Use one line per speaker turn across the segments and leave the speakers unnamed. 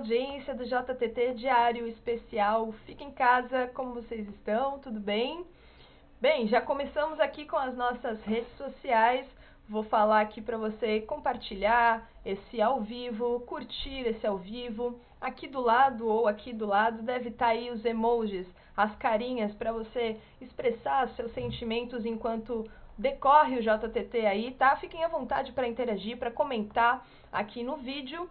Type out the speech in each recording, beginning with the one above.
audiência do JTT Diário Especial. Fique em casa, como vocês estão? Tudo bem? Bem, já começamos aqui com as nossas redes sociais. Vou falar aqui para você compartilhar esse ao vivo, curtir esse ao vivo. Aqui do lado ou aqui do lado deve estar aí os emojis, as carinhas para você expressar seus sentimentos enquanto decorre o JTT aí, tá? Fiquem à vontade para interagir, para comentar aqui no vídeo.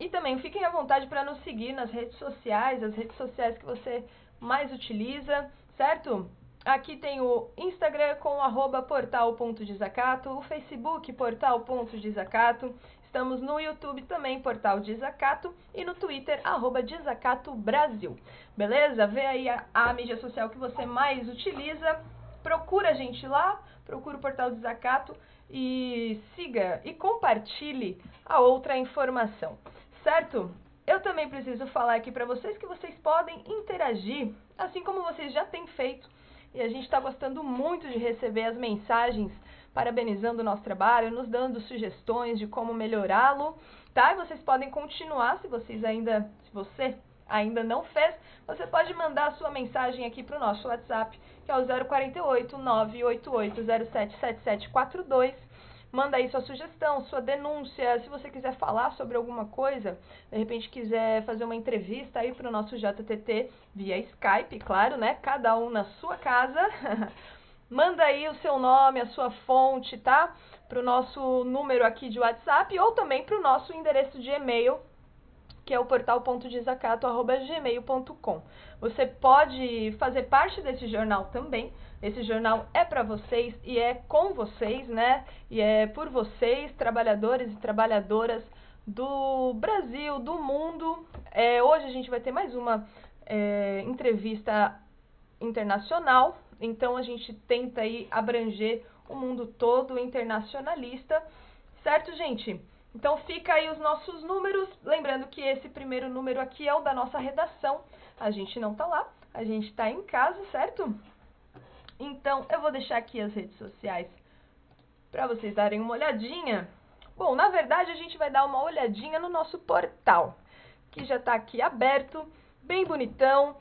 E também fiquem à vontade para nos seguir nas redes sociais, as redes sociais que você mais utiliza, certo? Aqui tem o Instagram com @portal.desacato, o Facebook portal.desacato, estamos no YouTube também, Portal Desacato, e no Twitter, @DesacatoBrasil. Beleza? Vê aí a mídia social que você mais utiliza, procura a gente lá, procura o Portal Desacato e siga e compartilhe a outra informação, certo? Eu também preciso falar aqui para vocês que vocês podem interagir, assim como vocês já têm feito, e a gente está gostando muito de receber as mensagens parabenizando o nosso trabalho, nos dando sugestões de como melhorá-lo, tá? E vocês podem continuar, se você ainda não fez, você pode mandar a sua mensagem aqui para o nosso WhatsApp, que é o 048 988077742. Manda aí sua sugestão, sua denúncia, se você quiser falar sobre alguma coisa, de repente quiser fazer uma entrevista aí para o nosso JTT via Skype, claro, né? Cada um na sua casa. Manda aí o seu nome, a sua fonte, tá? Para o nosso número aqui de WhatsApp ou também para o nosso endereço de e-mail, que é o portal.desacato@gmail.com. Você pode fazer parte desse jornal também. Esse jornal é para vocês e é com vocês, né? E é por vocês, trabalhadores e trabalhadoras do Brasil, do mundo. Hoje a gente vai ter mais uma entrevista internacional, então a gente tenta aí abranger o mundo todo internacionalista, certo, gente? Então fica aí os nossos números, lembrando que esse primeiro número aqui é o da nossa redação, a gente não tá lá, a gente tá em casa, certo? Então eu vou deixar aqui as redes sociais para vocês darem uma olhadinha. Bom, na verdade a gente vai dar uma olhadinha no nosso portal, que já tá aqui aberto, bem bonitão.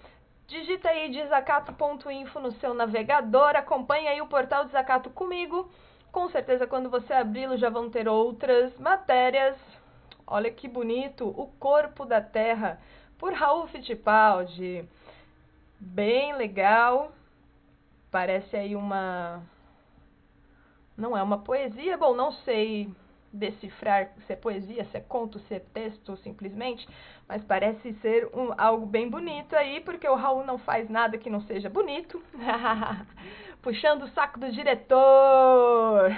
Digita aí desacato.info no seu navegador, acompanha aí o Portal Desacato comigo. Com certeza quando você abri-lo já vão ter outras matérias. Olha que bonito, O Corpo da Terra, por Raul Fittipaldi. Bem legal. Parece aí uma... Não é uma poesia, bom, não sei decifrar se é poesia, se é conto, se é texto simplesmente, mas parece ser algo bem bonito aí, porque o Raul não faz nada que não seja bonito. Puxando o saco do diretor.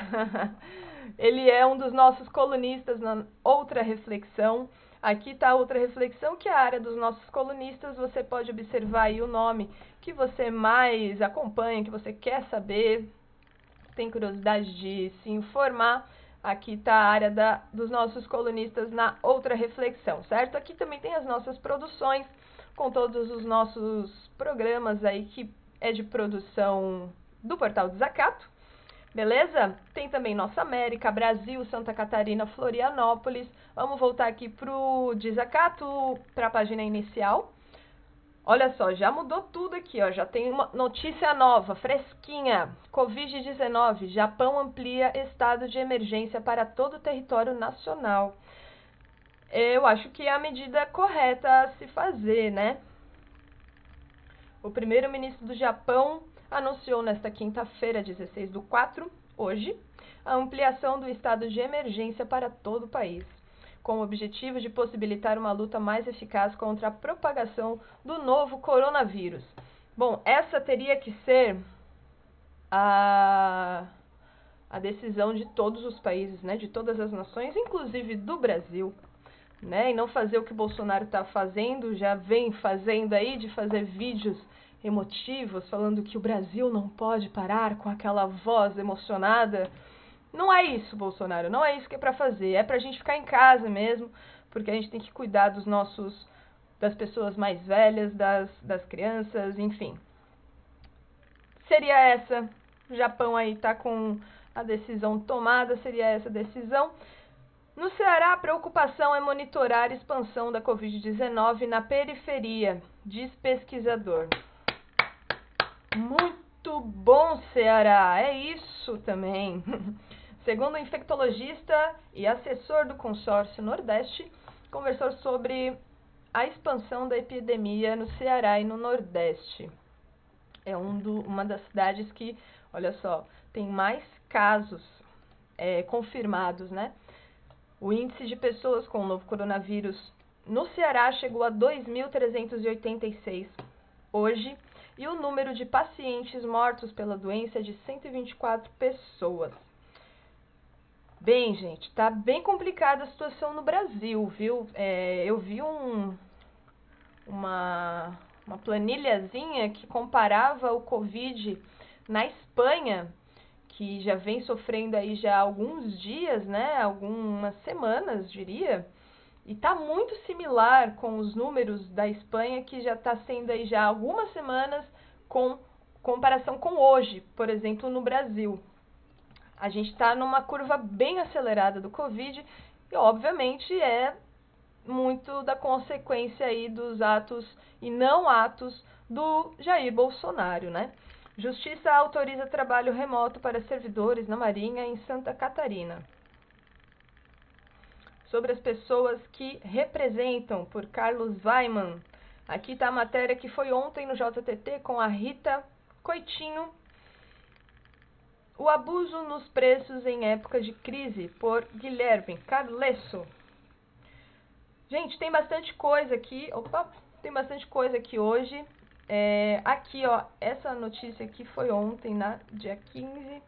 Ele é um dos nossos colunistas na Outra Reflexão. Aqui está outra reflexão, que é a área dos nossos colunistas. Você pode observar aí o nome que você mais acompanha, que você quer saber, tem curiosidade de se informar. Aqui está a área dos nossos colunistas na Outra Reflexão, certo? Aqui também tem as nossas produções, com todos os nossos programas aí, que é de produção do Portal Desacato, beleza? Tem também Nossa América, Brasil, Santa Catarina, Florianópolis. Vamos voltar aqui para o Desacato, para a página inicial. Olha só, já mudou tudo aqui, ó. Já tem uma notícia nova, fresquinha. Covid-19, Japão amplia estado de emergência para todo o território nacional. Eu acho que é a medida correta a se fazer, né? O primeiro-ministro do Japão anunciou nesta quinta-feira, 16/4, hoje, a ampliação do estado de emergência para todo o país, com o objetivo de possibilitar uma luta mais eficaz contra a propagação do novo coronavírus. Bom, essa teria que ser a decisão de todos os países, né, de todas as nações, inclusive do Brasil, né, e não fazer o que o Bolsonaro está fazendo, já vem fazendo aí, de fazer vídeos emotivos, falando que o Brasil não pode parar, com aquela voz emocionada. Não é isso, Bolsonaro, não é isso que é para fazer, é pra gente ficar em casa mesmo, porque a gente tem que cuidar das pessoas mais velhas, das crianças, enfim. Seria essa, o Japão aí tá com a decisão tomada, seria essa a decisão. No Ceará, a preocupação é monitorar a expansão da Covid-19 na periferia, diz pesquisador. Muito bom, Ceará, é isso também. Segundo o infectologista e assessor do consórcio Nordeste, conversou sobre a expansão da epidemia no Ceará e no Nordeste. É uma das cidades que, olha só, tem mais casos confirmados, né? O índice de pessoas com o novo coronavírus no Ceará chegou a 2.386 hoje, e o número de pacientes mortos pela doença é de 124 pessoas. Bem, gente, tá bem complicada a situação no Brasil, viu? Eu vi uma planilhazinha que comparava o Covid na Espanha, que já vem sofrendo aí já há alguns dias, né? Algumas semanas, diria. E tá muito similar com os números da Espanha, que já está sendo aí já há algumas semanas, com comparação com hoje, por exemplo, no Brasil. A gente está numa curva bem acelerada do Covid e, obviamente, é muito da consequência aí dos atos e não atos do Jair Bolsonaro, né? Justiça autoriza trabalho remoto para servidores na Marinha em Santa Catarina. Sobre as pessoas que representam, por Carlos Weimann. Aqui está a matéria que foi ontem no JTT com a Rita Coitinho. O abuso nos preços em época de crise, por Guilherme Carlesso. Gente, tem bastante coisa aqui. Tem bastante coisa aqui hoje. Aqui, ó, essa notícia aqui foi ontem, dia 15.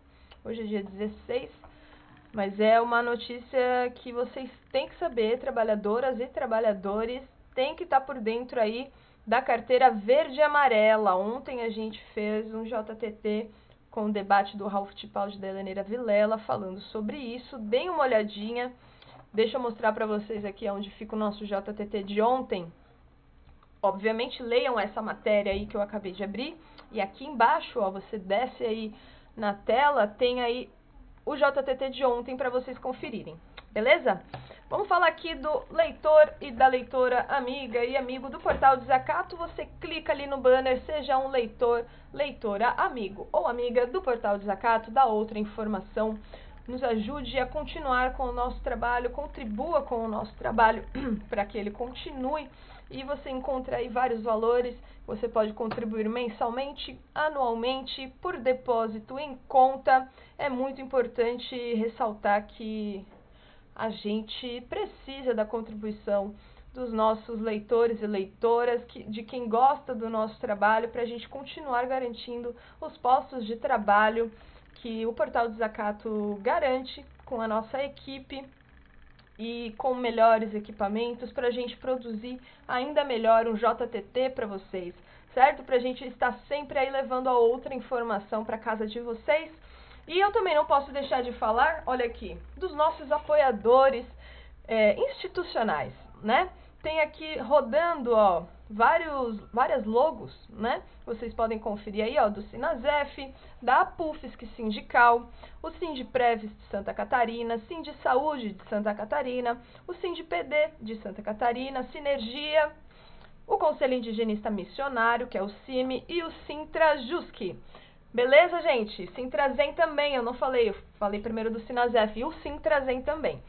Hoje é dia 16. Mas é uma notícia que vocês têm que saber, trabalhadoras e trabalhadores, têm que estar por dentro aí da carteira verde e amarela. Ontem a gente fez um JTT com o debate do Ralph Tipaldi e da Heleneira Vilela falando sobre isso. Deem uma olhadinha. Deixa eu mostrar para vocês aqui onde fica o nosso JTT de ontem. Obviamente, leiam essa matéria aí que eu acabei de abrir. E aqui embaixo, ó, você desce aí na tela, tem aí o JTT de ontem para vocês conferirem, beleza? Vamos falar aqui do leitor e da leitora amiga e amigo do Portal Desacato. Você clica ali no banner, seja um leitor, leitora, amigo ou amiga do Portal Desacato, dá outra informação, nos ajude a continuar com o nosso trabalho, contribua com o nosso trabalho para que ele continue. E você encontra aí vários valores, você pode contribuir mensalmente, anualmente, por depósito em conta. É muito importante ressaltar que a gente precisa da contribuição dos nossos leitores e leitoras, de quem gosta do nosso trabalho, para a gente continuar garantindo os postos de trabalho que o Portal Desacato garante com a nossa equipe e com melhores equipamentos para a gente produzir ainda melhor um JTT para vocês, certo? Para a gente estar sempre aí levando a outra informação para casa de vocês. E eu também não posso deixar de falar, olha aqui, dos nossos apoiadores institucionais, né? Tem aqui rodando, ó, várias logos, né? Vocês podem conferir aí, ó, do Sinasef, da APUFSC Sindical, o Sindprev de Santa Catarina, Sindisaúde de Santa Catarina, o Sindipd de Santa Catarina, Sinergia, o Conselho Indigenista Missionário, que é o CIMI, e o Sintrajusc. Beleza, gente? Sintrazen também, eu não falei, eu falei primeiro do Sinasef, e o Sintrazen também.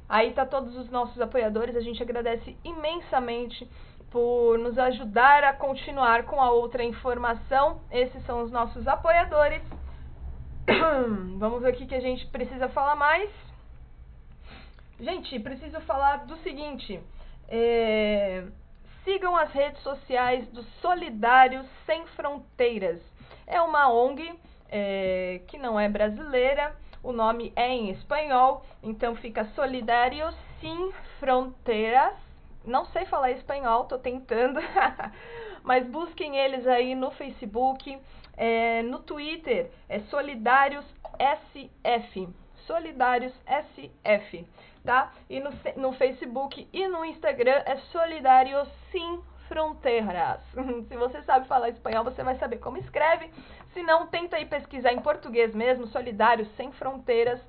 Aí tá todos os nossos apoiadores, a gente agradece imensamente por nos ajudar a continuar com a outra informação. Esses são os nossos apoiadores. Vamos ver o que a gente precisa falar mais. Gente, preciso falar do seguinte. Sigam as redes sociais do Solidários Sem Fronteiras. É uma ONG que não é brasileira. O nome é em espanhol, então fica Solidários Sin Fronteiras. Não sei falar espanhol, tô tentando, mas busquem eles aí no Facebook, no Twitter, é Solidários SF, Solidários SF, tá? E no Facebook e no Instagram é Solidários Sin Fronteiras. Se você sabe falar espanhol, você vai saber como escreve. Se não, tenta aí pesquisar em português mesmo, Solidários Sem Fronteiras,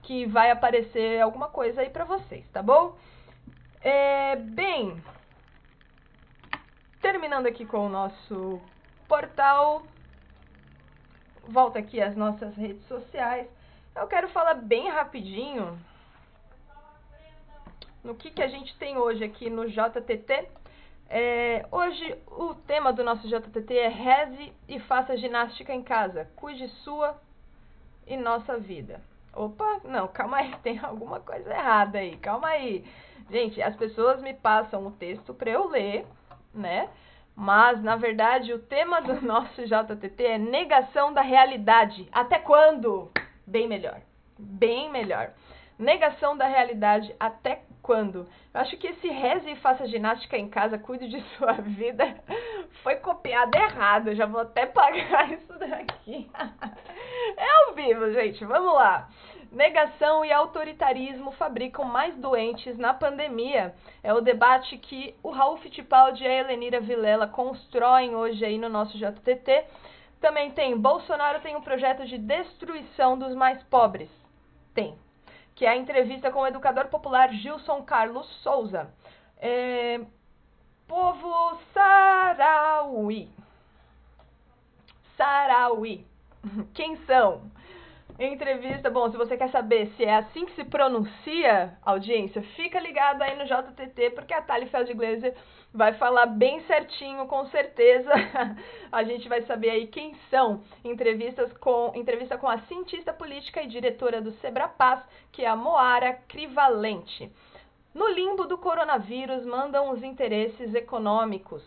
que vai aparecer alguma coisa aí pra vocês, tá bom? Bem, terminando aqui com o nosso portal, volta aqui às nossas redes sociais. Eu quero falar bem rapidinho no que a gente tem hoje aqui no JTT. Hoje o tema do nosso JTT é reze e faça ginástica em casa, cuide sua e nossa vida. Opa, não, calma aí, tem alguma coisa errada aí, calma aí. Gente, as pessoas me passam o texto para eu ler, né? Mas, na verdade, o tema do nosso JTT é negação da realidade. Até quando? Bem melhor, bem melhor. Negação da realidade, até quando? Eu acho que esse reze e faça ginástica em casa, cuide de sua vida, foi copiado errado. Eu já vou até pagar isso daqui. É ao vivo, gente, vamos lá. Negação e autoritarismo fabricam mais doentes na pandemia. É o debate que o Raul Fittipaldi e a Helenira Vilela constroem hoje aí no nosso JTT. Também tem, Bolsonaro tem um projeto de destruição dos mais pobres. Tem. Que é a entrevista com o educador popular Gilson Carlos Souza. Povo Sarauí. Sarauí. Quem são? Entrevista, bom, se você quer saber se é assim que se pronuncia, audiência, fica ligado aí no JTT, porque a Thali Feldglaser vai falar bem certinho, com certeza. A gente vai saber aí quem são. Entrevista com a cientista política e diretora do Sebrapaz, que é a Moara Crivalente. No limbo do coronavírus, mandam os interesses econômicos.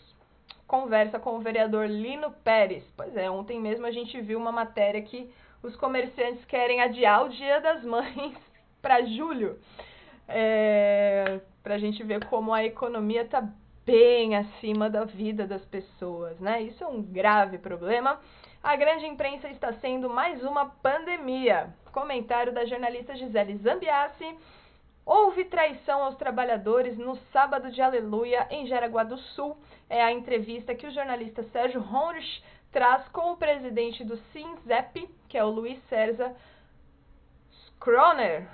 Conversa com o vereador Lino Pérez. Pois é, ontem mesmo a gente viu uma matéria que os comerciantes querem adiar o Dia das Mães para julho. Para a gente ver como a economia está bem acima da vida das pessoas, né? Isso é um grave problema. A grande imprensa está sendo mais uma pandemia. Comentário da jornalista Gisele Zambiassi. Houve traição aos trabalhadores no sábado de Aleluia, em Jaraguá do Sul. É a entrevista que o jornalista Sérgio Honrich traz com o presidente do SINZEP, que é o Luiz César Skroner.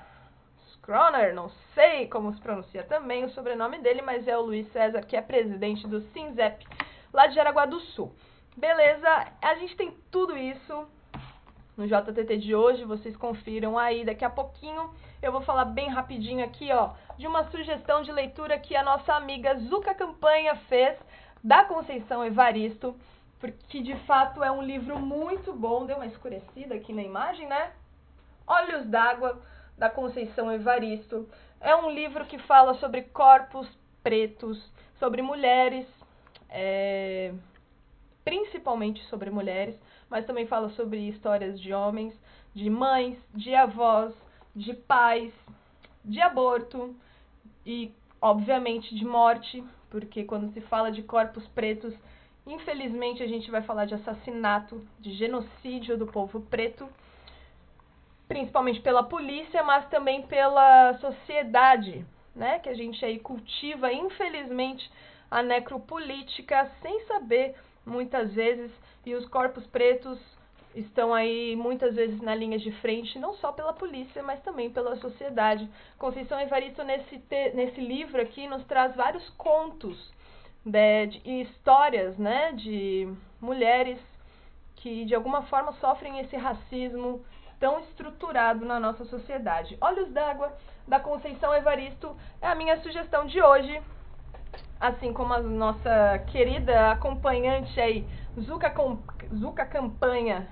Skroner, não sei como se pronuncia também o sobrenome dele, mas é o Luiz César, que é presidente do SINZEP, lá de Jaraguá do Sul. Beleza, a gente tem tudo isso no JTT de hoje, vocês confiram aí daqui a pouquinho. Eu vou falar bem rapidinho aqui, ó, de uma sugestão de leitura que a nossa amiga Zuca Campanha fez, da Conceição Evaristo, porque de fato é um livro muito bom. Deu uma escurecida aqui na imagem, né? Olhos d'Água, da Conceição Evaristo. É um livro que fala sobre corpos pretos, sobre mulheres, principalmente sobre mulheres, mas também fala sobre histórias de homens, de mães, de avós, de pais, de aborto e, obviamente, de morte, porque quando se fala de corpos pretos, infelizmente a gente vai falar de assassinato, de genocídio do povo preto, principalmente pela polícia, mas também pela sociedade, né? Que a gente aí cultiva, infelizmente, a necropolítica sem saber, muitas vezes, e os corpos pretos estão aí muitas vezes na linha de frente, não só pela polícia, mas também pela sociedade. Conceição Evaristo, nesse livro aqui, nos traz vários contos e histórias, né, de mulheres que de alguma forma sofrem esse racismo tão estruturado na nossa sociedade. Olhos d'Água, da Conceição Evaristo, é a minha sugestão de hoje, assim como a nossa querida acompanhante aí, Zuca Campanha,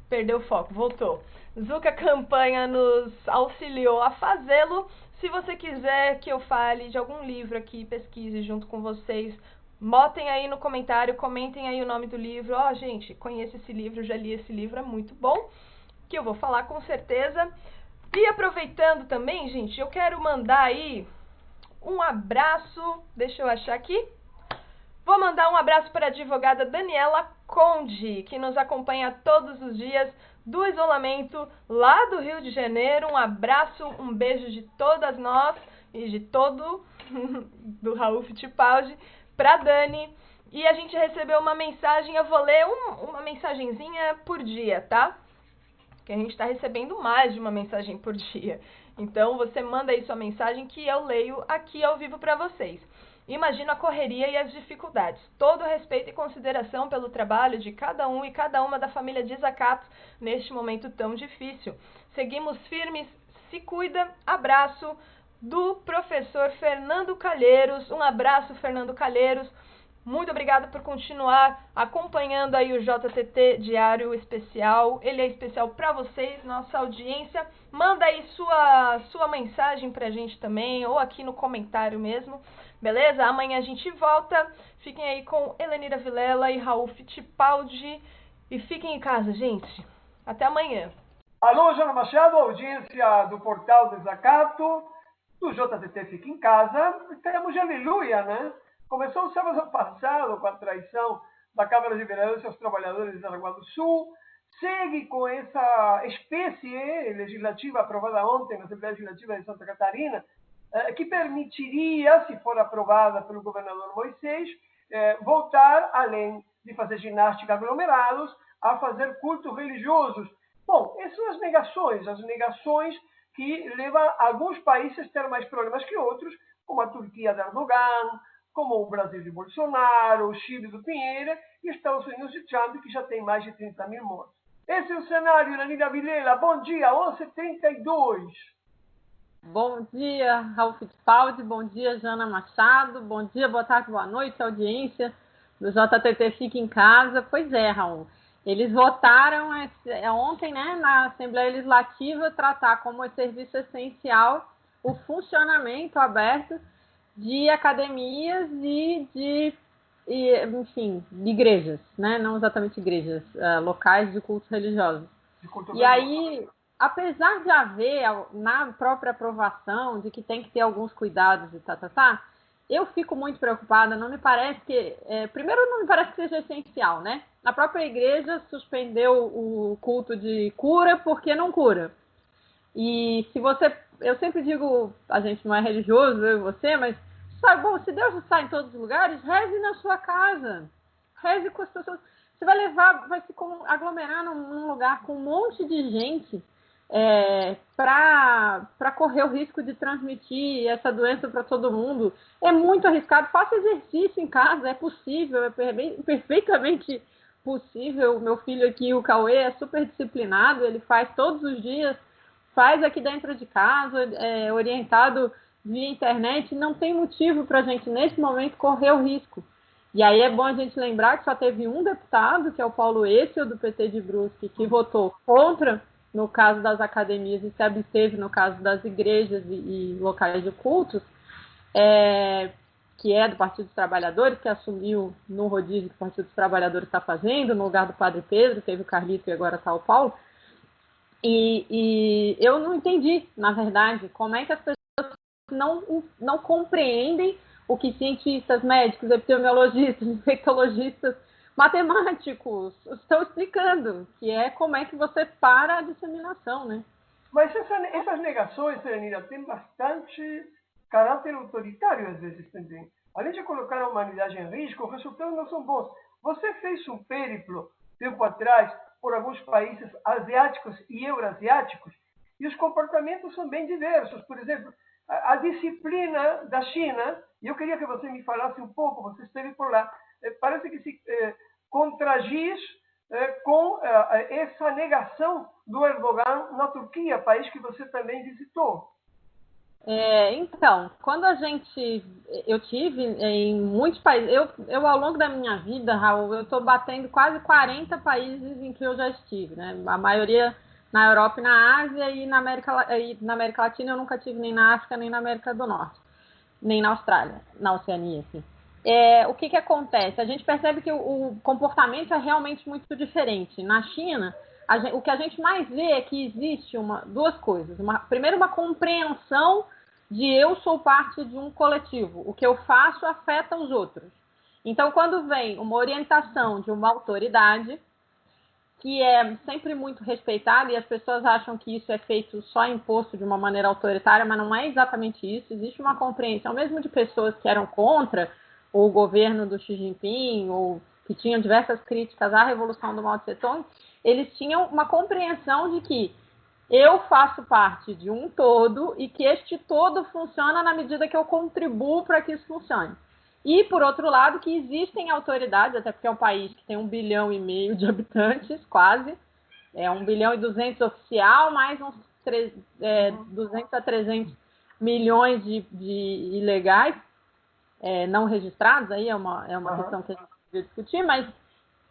perdeu o foco, voltou. Zuca Campanha nos auxiliou a fazê-lo. Se você quiser que eu fale de algum livro aqui, pesquise junto com vocês, botem aí no comentário, comentem aí o nome do livro. Ó, gente, conheço esse livro, já li esse livro, é muito bom, que eu vou falar com certeza. E aproveitando também, gente, eu quero mandar aí um abraço, deixa eu achar aqui. Vou mandar um abraço para a advogada Daniela Conde, que nos acompanha todos os dias do isolamento lá do Rio de Janeiro. Um abraço, um beijo de todas nós e de todo do Raul Fittipaldi para Dani. E a gente recebeu uma mensagem, eu vou ler uma mensagenzinha por dia, tá? que a gente está recebendo mais de uma mensagem por dia. Então, você manda aí sua mensagem que eu leio aqui ao vivo para vocês. Imagino a correria e as dificuldades. Todo respeito e consideração pelo trabalho de cada um e cada uma da família Desacato neste momento tão difícil. Seguimos firmes, se cuida, abraço do professor Fernando Calheiros. Um abraço, Fernando Calheiros. Muito obrigada por continuar acompanhando aí o JTT Diário Especial. Ele é especial para vocês, nossa audiência. Manda aí sua mensagem pra gente também, ou aqui no comentário mesmo. Beleza? Amanhã a gente volta. Fiquem aí com Helenira Vilela e Raul Fittipaldi. E fiquem em casa, gente. Até amanhã.
Alô, Jana Machado, audiência do Portal Desacato, do JTT Fica em Casa. Temos de aleluia, né? Começou o sábado passado com a traição da Câmara de Vereadores aos trabalhadores de Jaraguá do Sul. Segue com essa espécie legislativa aprovada ontem na Assembleia Legislativa de Santa Catarina, que permitiria, se for aprovada pelo governador Moisés, voltar, além de fazer ginástica aglomerados, a fazer cultos religiosos. Bom, essas são as negações que levam alguns países a ter mais problemas que outros, como a Turquia de Erdogan, como o Brasil de Bolsonaro, o Chile do Pinheira e Estados Unidos de Trump, que já tem mais de 30 mil mortos. Esse é o cenário, Helenira Vilela. Bom dia, 11h32.
Bom dia, Raul Fittipaldi. Bom dia, Jana Machado. Bom dia, boa tarde, boa noite, audiência do JTT Fica em Casa. Pois é, Raul. Eles votaram ontem, né, na Assembleia Legislativa, tratar como serviço essencial o funcionamento aberto de academias enfim, de igrejas, né? Não exatamente igrejas, locais de cultos religiosos. E aí, apesar de haver na própria aprovação de que tem que ter alguns cuidados e eu fico muito preocupada. Não me parece que, primeiro, não me parece que seja essencial, né? A própria igreja suspendeu o culto de cura porque não cura. E eu sempre digo, a gente não é religioso, eu e você, mas sabe, bom, se Deus está em todos os lugares, reze na sua casa. Reze com as pessoas. Você vai se aglomerar num lugar com um monte de gente para correr o risco de transmitir essa doença para todo mundo. É muito arriscado. Faça exercício em casa, é possível, é perfeitamente possível. Meu filho aqui, o Cauê, é super disciplinado, ele faz todos os dias, faz aqui dentro de casa, orientado via internet. Não tem motivo para a gente, nesse momento, correr o risco. E aí é bom a gente lembrar que só teve um deputado, que é o Paulo Êcio, do PT de Brusque, que votou contra no caso das academias e se absteve no caso das igrejas e locais de cultos, que é do Partido dos Trabalhadores, que assumiu no rodízio que o Partido dos Trabalhadores está fazendo, no lugar do Padre Pedro, teve o Carlito e agora está o Paulo. E eu não entendi, na verdade, como é que as pessoas não compreendem o que cientistas, médicos, epidemiologistas, infectologistas, matemáticos estão explicando, que é como é que você para a disseminação, né?
Mas essas negações, Helenira, têm bastante caráter autoritário às vezes também. Além de colocar a humanidade em risco, os resultados não são bons. Você fez um périplo, tempo atrás, por alguns países asiáticos e eurasiáticos, e os comportamentos são bem diversos. Por exemplo, a disciplina da China, e eu queria que você me falasse um pouco, você esteve por lá, parece que se contradiz com essa negação do Erdogan na Turquia, país que você também visitou.
Então, quando eu tive em muitos países, eu ao longo da minha vida, Raul, eu estou batendo quase 40 países em que eu já estive, né? A maioria na Europa e na Ásia, e na América Latina eu nunca tive nem na África, nem na América do Norte, nem na Austrália, na Oceania, assim. O que acontece? A gente percebe que o comportamento é realmente muito diferente. Na China, o que a gente mais vê é que existe duas coisas. Primeiro, uma compreensão de eu sou parte de um coletivo. O que eu faço afeta os outros. Então, quando vem uma orientação de uma autoridade, que é sempre muito respeitada, e as pessoas acham que isso é feito só imposto de uma maneira autoritária, mas não é exatamente isso. Existe uma compreensão, mesmo de pessoas que eram contra o governo do Xi Jinping, ou que tinham diversas críticas à revolução do Mao Tse Tung, eles tinham uma compreensão de que eu faço parte de um todo e que este todo funciona na medida que eu contribuo para que isso funcione. E, por outro lado, que existem autoridades, até porque é um país que tem 1,5 bilhão de habitantes, quase, 1 bilhão e 200 oficial, mais uns 200 a 300 milhões de ilegais, não registrados, aí é uma questão que a gente pode discutir, mas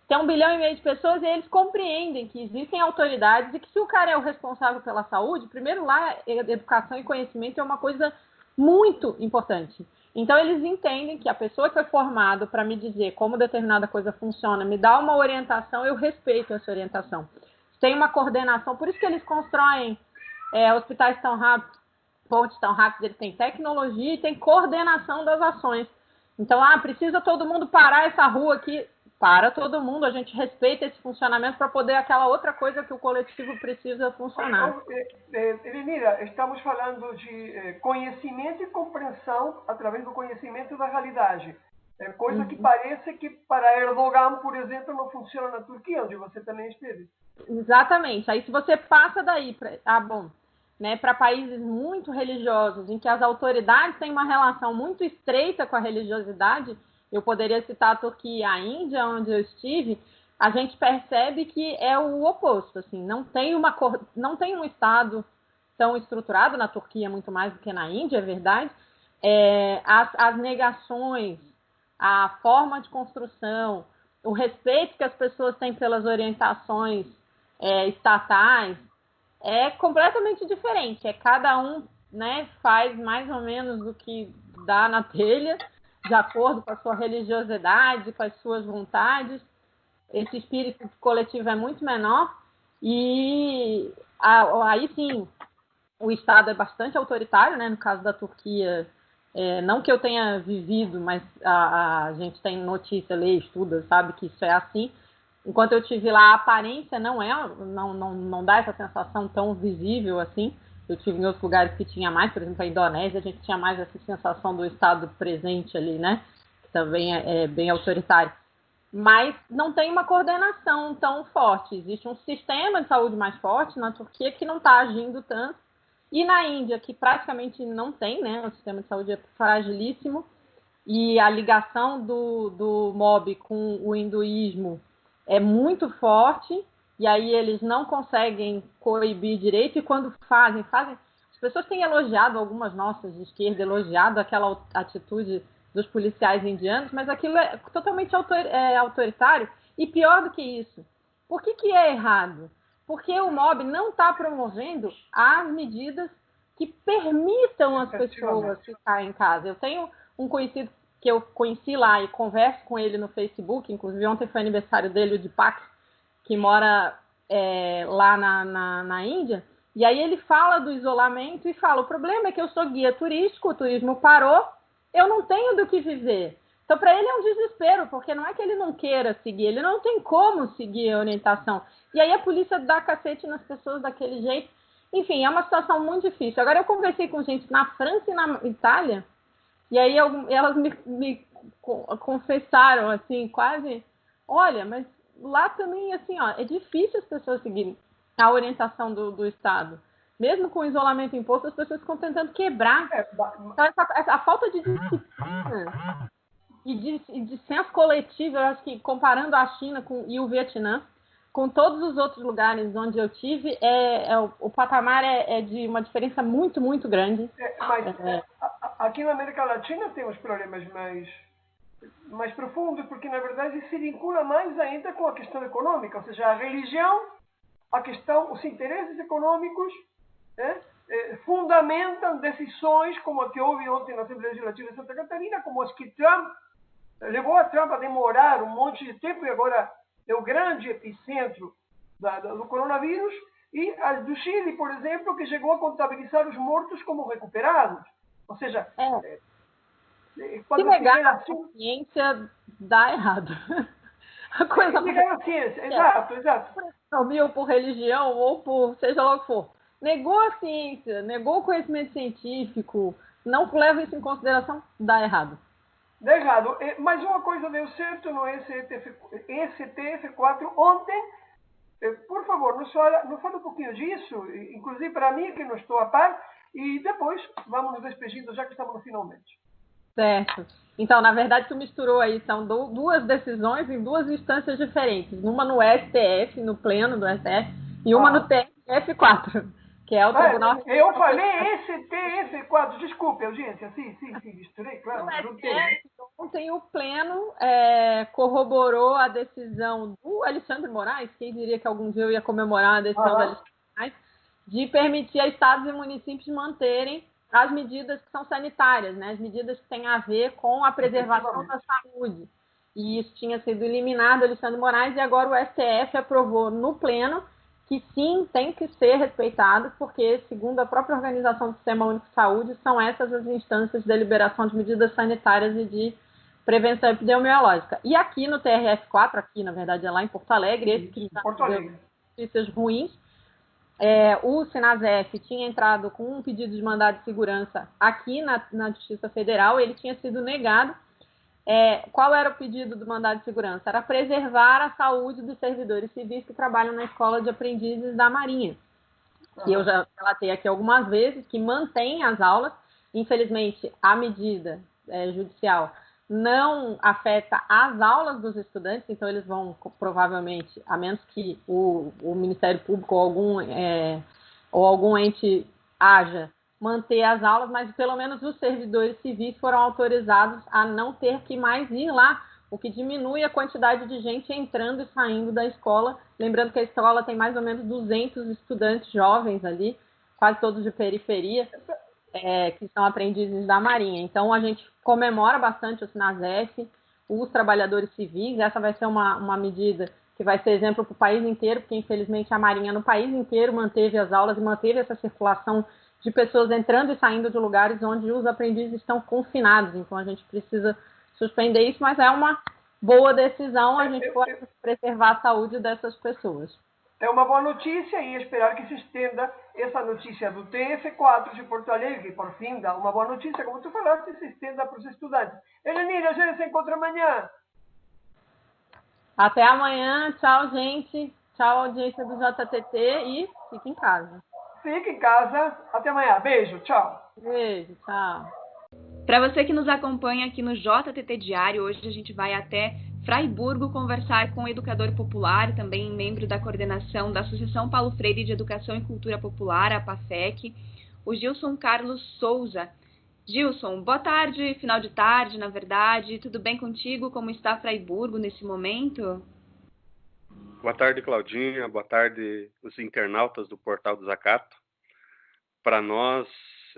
tem 1,5 bilhão de pessoas e eles compreendem que existem autoridades e que se o cara é o responsável pela saúde, primeiro lá, educação e conhecimento é uma coisa muito importante. Então, eles entendem que a pessoa que foi formada para me dizer como determinada coisa funciona, me dá uma orientação, eu respeito essa orientação. Tem uma coordenação, por isso que eles constroem hospitais tão rápidos, pontes tão rápidos, eles têm tecnologia e tem coordenação das ações. Então, precisa todo mundo parar essa rua aqui. Para todo mundo, a gente respeita esse funcionamento para poder aquela outra coisa que o coletivo precisa funcionar.
Elenira, estamos falando de conhecimento e compreensão através do conhecimento da realidade. Coisa que parece que para Erdogan, por exemplo, não funciona na Turquia, onde você também esteve.
Exatamente. Aí se você passa daí para países muito religiosos, em que as autoridades têm uma relação muito estreita com a religiosidade, eu poderia citar a Turquia e a Índia, onde eu estive, a gente percebe que é o oposto. Assim, não tem um Estado tão estruturado, na Turquia muito mais do que na Índia, é verdade. As negações, a forma de construção, o respeito que as pessoas têm pelas orientações estatais, é completamente diferente. Cada um, né, faz mais ou menos o que dá na telha, de acordo com a sua religiosidade, com as suas vontades. Esse espírito coletivo é muito menor e aí sim, o Estado é bastante autoritário, né? No caso da Turquia, não que eu tenha vivido, mas a gente tem notícia, lê, estuda, sabe que isso é assim. Enquanto eu estive lá, a aparência não dá essa sensação tão visível assim. Eu estive em outros lugares que tinha mais, por exemplo, a Indonésia, a gente tinha mais essa sensação do Estado presente ali, né? Que também é bem autoritário. Mas não tem uma coordenação tão forte. Existe um sistema de saúde mais forte na Turquia que não está agindo tanto. E na Índia, que praticamente não tem, né? O sistema de saúde é fragilíssimo. E a ligação do MOB com o hinduísmo é muito forte. E aí eles não conseguem coibir direito, e quando fazem... As pessoas têm elogiado, algumas nossas de esquerda, elogiado aquela atitude dos policiais indianos, mas aquilo é totalmente autoritário, e pior do que isso. Por que é errado? Porque o MOB não está promovendo as medidas que permitam as pessoas ficarem em casa. Eu tenho um conhecido que eu conheci lá e converso com ele no Facebook, inclusive ontem foi aniversário dele, o Deepak, que mora lá na Índia, e aí ele fala do isolamento e fala, o problema é que eu sou guia turístico, o turismo parou, eu não tenho do que viver. Então, para ele é um desespero, porque não é que ele não queira seguir, ele não tem como seguir a orientação. E aí a polícia dá cacete nas pessoas daquele jeito. Enfim, é uma situação muito difícil. Agora, eu conversei com gente na França e na Itália, e aí elas me confessaram, assim, quase, olha, mas lá também, assim, é difícil as pessoas seguirem a orientação do Estado. Mesmo com o isolamento imposto, as pessoas ficam tentando quebrar. Então, a falta de disciplina e de senso coletivo, eu acho que comparando a China e o Vietnã, com todos os outros lugares onde eu tive, o patamar é de uma diferença muito, muito grande.
Mas aqui na América Latina tem os problemas mais profundos, porque na verdade se vincula mais ainda com a questão econômica, ou seja, a religião, os interesses econômicos, fundamentam decisões como a que houve ontem na Assembleia Legislativa de Santa Catarina, como as que Trump levou a Trump a demorar um monte de tempo e agora é o grande epicentro do coronavírus, e as do Chile, por exemplo, que chegou a contabilizar os mortos como recuperados. Ou seja,
se negar a ciência, dá errado. A coisa
negar a ciência, exato.
Ou por religião, ou por seja lá o que for. Negou a ciência, negou o conhecimento científico, não leva isso em consideração, dá errado.
Dá errado. Mas uma coisa deu certo no STF4 ontem, Por favor, nos fala um pouquinho disso, inclusive para mim, que não estou a par, e depois vamos nos despedindo, já que estamos no finalmente.
Certo. Então, na verdade, tu misturou aí, são duas decisões em duas instâncias diferentes. Uma no STF, no pleno do STF, e uma no TRF4, que é o Tribunal...
Eu falei STF4, desculpe, audiência. Sim, misturei, claro.
No STF, ontem o pleno corroborou a decisão do Alexandre Moraes, quem diria que algum dia eu ia comemorar a decisão do Alexandre Moraes, de permitir a estados e municípios manterem as medidas que são sanitárias, né? As medidas que têm a ver com a preservação da saúde. E isso tinha sido eliminado, Alexandre Moraes, e agora o STF aprovou no pleno que sim, tem que ser respeitado, porque, segundo a própria Organização do Sistema Único de Saúde, são essas as instâncias de deliberação de medidas sanitárias e de prevenção epidemiológica. E aqui no TRF4, aqui, na verdade, é lá em Porto Alegre, esse que está dando notícias ruins, o Sinasef tinha entrado com um pedido de mandado de segurança aqui na Justiça Federal, ele tinha sido negado. Qual era o pedido do mandado de segurança? Era preservar a saúde dos servidores civis que trabalham na Escola de Aprendizes da Marinha, que eu já relatei aqui algumas vezes, que mantém as aulas. Infelizmente, a medida judicial não afeta as aulas dos estudantes, então eles vão, provavelmente, a menos que o Ministério Público ou algum ente haja, manter as aulas, mas pelo menos os servidores civis foram autorizados a não ter que mais ir lá, o que diminui a quantidade de gente entrando e saindo da escola. Lembrando que a escola tem mais ou menos 200 estudantes jovens ali, quase todos de periferia, que são aprendizes da Marinha. Então, a gente comemora bastante o Sinasef, os trabalhadores civis. Essa vai ser uma medida que vai ser exemplo para o país inteiro, porque, infelizmente, a Marinha no país inteiro manteve as aulas e manteve essa circulação de pessoas entrando e saindo de lugares onde os aprendizes estão confinados. Então, a gente precisa suspender isso, mas é uma boa decisão, a gente pode preservar a saúde dessas pessoas.
É uma boa notícia e esperar que se estenda essa notícia do TF4 de Porto Alegre, por fim, dá uma boa notícia, como tu falaste, se estenda para os estudantes. Helenira, a gente se encontra amanhã.
Até amanhã, tchau, gente. Tchau, audiência do JTT e fique em casa.
Fique em casa. Até amanhã. Beijo. Tchau.
Beijo. Tchau.
Para você que nos acompanha aqui no JTT Diário, hoje a gente vai até Fraiburgo conversar com o educador popular, também membro da coordenação da Associação Paulo Freire de Educação e Cultura Popular, a PAFEC, o Gilson Carlos Souza. Gilson, boa tarde, final de tarde, na verdade. Tudo bem contigo? Como está Fraiburgo nesse momento?
Boa tarde, Claudinha. Boa tarde, os internautas do Portal do Zacato. Para nós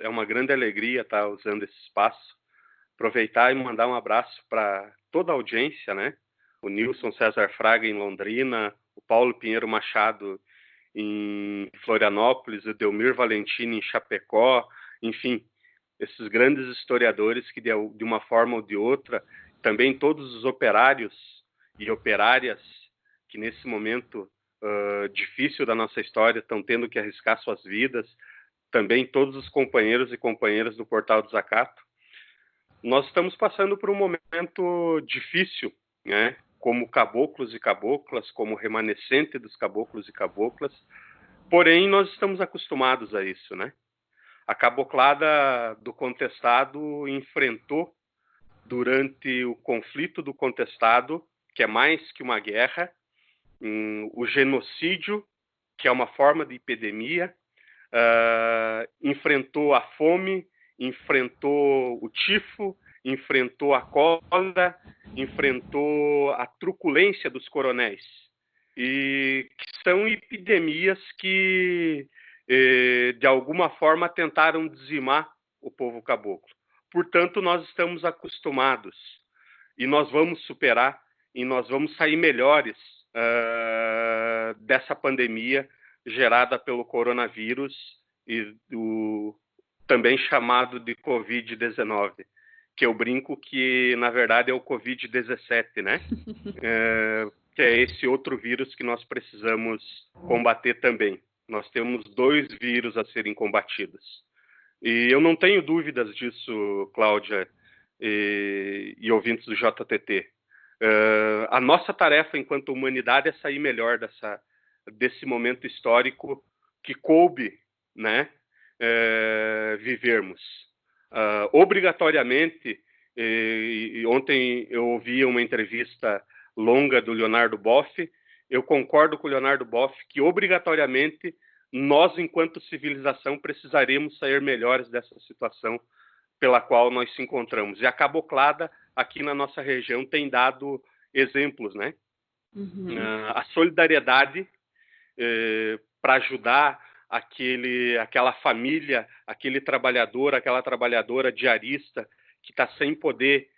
é uma grande alegria estar usando esse espaço. Aproveitar e mandar um abraço para toda a audiência, né? O Nilson César Fraga em Londrina, o Paulo Pinheiro Machado em Florianópolis, o Delmir Valentini em Chapecó, enfim, esses grandes historiadores que de uma forma ou de outra, também todos os operários e operárias que nesse momento difícil da nossa história estão tendo que arriscar suas vidas, também todos os companheiros e companheiras do Portal do Zacato. Nós estamos passando por um momento difícil, né? Como caboclos e caboclas, como remanescente dos caboclos e caboclas, porém nós estamos acostumados a isso, né? A caboclada do contestado enfrentou, durante o conflito do contestado, que é mais que uma guerra, o genocídio, que é uma forma de epidemia, enfrentou a fome, enfrentou o tifo, enfrentou a cólera, enfrentou a truculência dos coronéis, e que são epidemias que, de alguma forma, tentaram dizimar o povo caboclo. Portanto, nós estamos acostumados, e nós vamos superar, e nós vamos sair melhores dessa pandemia gerada pelo coronavírus e do também chamado de Covid-19, que eu brinco que, na verdade, é o Covid-17, né? Que é esse outro vírus que nós precisamos combater também. Nós temos 2 vírus a serem combatidos. E eu não tenho dúvidas disso, Cláudia e ouvintes do JTT. A nossa tarefa enquanto humanidade é sair melhor desse momento histórico que coube, né, vivermos. Obrigatoriamente, e ontem eu ouvi uma entrevista longa do Leonardo Boff, eu concordo com o Leonardo Boff que obrigatoriamente nós, enquanto civilização, precisaremos sair melhores dessa situação pela qual nós se encontramos. E a caboclada aqui na nossa região tem dado exemplos, né? A solidariedade para ajudar aquela família, aquele trabalhador, aquela trabalhadora diarista que está sem poder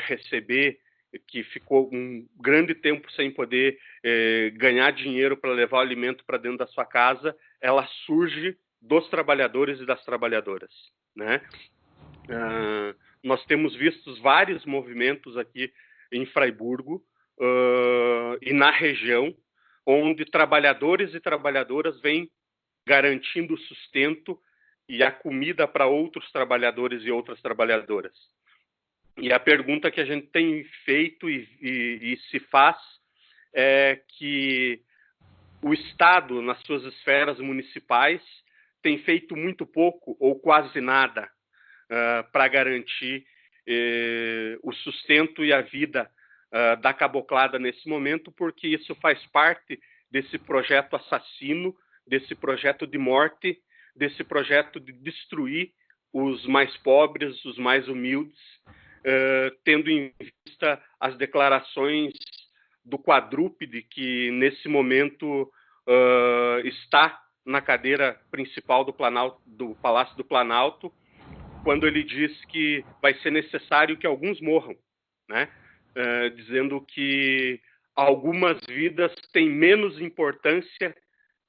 receber, que ficou um grande tempo sem poder ganhar dinheiro para levar o alimento para dentro da sua casa, ela surge dos trabalhadores e das trabalhadoras, né? Nós temos visto vários movimentos aqui em Fraiburgo e na região, onde trabalhadores e trabalhadoras vêm garantindo o sustento e a comida para outros trabalhadores e outras trabalhadoras. E a pergunta que a gente tem feito e se faz é que o Estado, nas suas esferas municipais, tem feito muito pouco ou quase nada para garantir o sustento e a vida da caboclada nesse momento, porque isso faz parte desse projeto assassino, desse projeto de morte, desse projeto de destruir os mais pobres, os mais humildes, tendo em vista as declarações do quadrúpede que nesse momento está na cadeira principal do Palácio do Planalto, quando ele diz que vai ser necessário que alguns morram, né? Dizendo que algumas vidas têm menos importância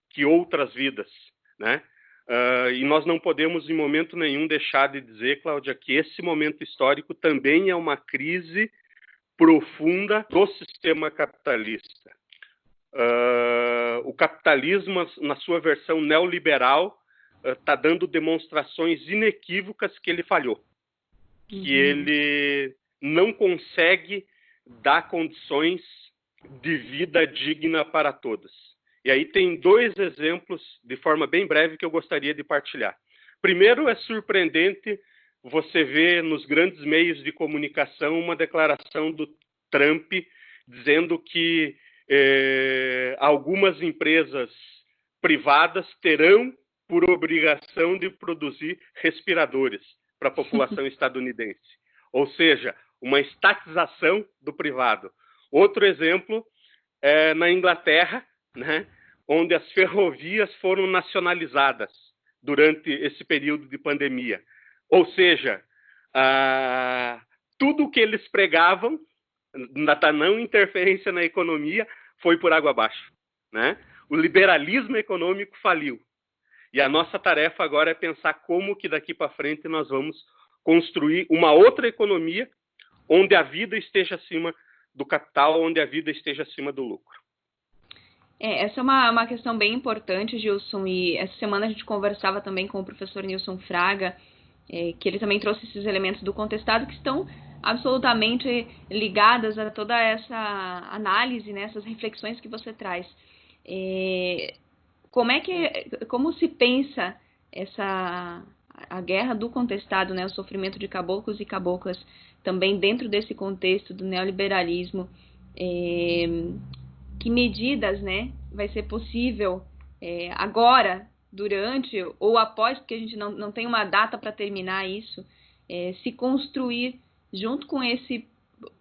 que outras vidas, né? E nós não podemos, em momento nenhum, deixar de dizer, Cláudia, que esse momento histórico também é uma crise profunda do sistema capitalista. O capitalismo, na sua versão neoliberal, está dando demonstrações inequívocas que ele falhou, que ele não consegue dar condições de vida digna para todos. E aí tem dois exemplos, de forma bem breve, que eu gostaria de partilhar. Primeiro, é surpreendente você ver nos grandes meios de comunicação uma declaração do Trump dizendo que algumas empresas privadas terão por obrigação de produzir respiradores para a população estadunidense. Ou seja, uma estatização do privado. Outro exemplo é na Inglaterra, né, onde as ferrovias foram nacionalizadas durante esse período de pandemia. Ou seja, tudo o que eles pregavam, da não interferência na economia, foi por água abaixo, né? O liberalismo econômico faliu. E a nossa tarefa agora é pensar como que daqui para frente nós vamos construir uma outra economia onde a vida esteja acima do capital, onde a vida esteja acima do lucro.
Essa é uma questão bem importante, Gilson, e essa semana a gente conversava também com o professor Nilson Fraga, que ele também trouxe esses elementos do contestado que estão absolutamente ligadas a toda essa análise, né, essas reflexões que você traz. Como se pensa a guerra do contestado, né, o sofrimento de caboclos e caboclas, também dentro desse contexto do neoliberalismo? Que medidas, né, vai ser possível agora, durante ou após, porque a gente não tem uma data para terminar isso, se construir junto com esse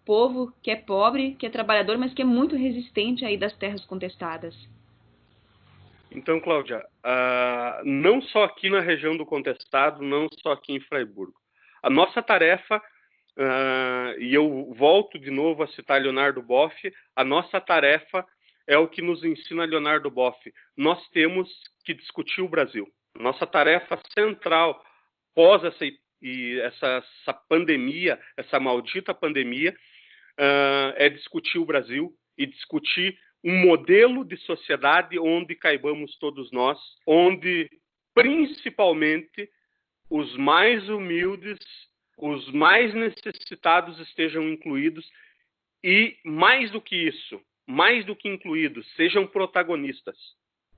povo que é pobre, que é trabalhador, mas que é muito resistente aí das terras contestadas?
Então, Cláudia, não só aqui na região do contestado, não só aqui em Fraiburgo. A nossa tarefa, e eu volto de novo a citar Leonardo Boff, a nossa tarefa é o que nos ensina Leonardo Boff. Nós temos que discutir o Brasil. Nossa tarefa central pós essa pandemia, essa maldita pandemia, é discutir o Brasil e discutir um modelo de sociedade onde caibamos todos nós, onde principalmente os mais humildes, os mais necessitados estejam incluídos e, mais do que isso, mais do que incluídos, sejam protagonistas.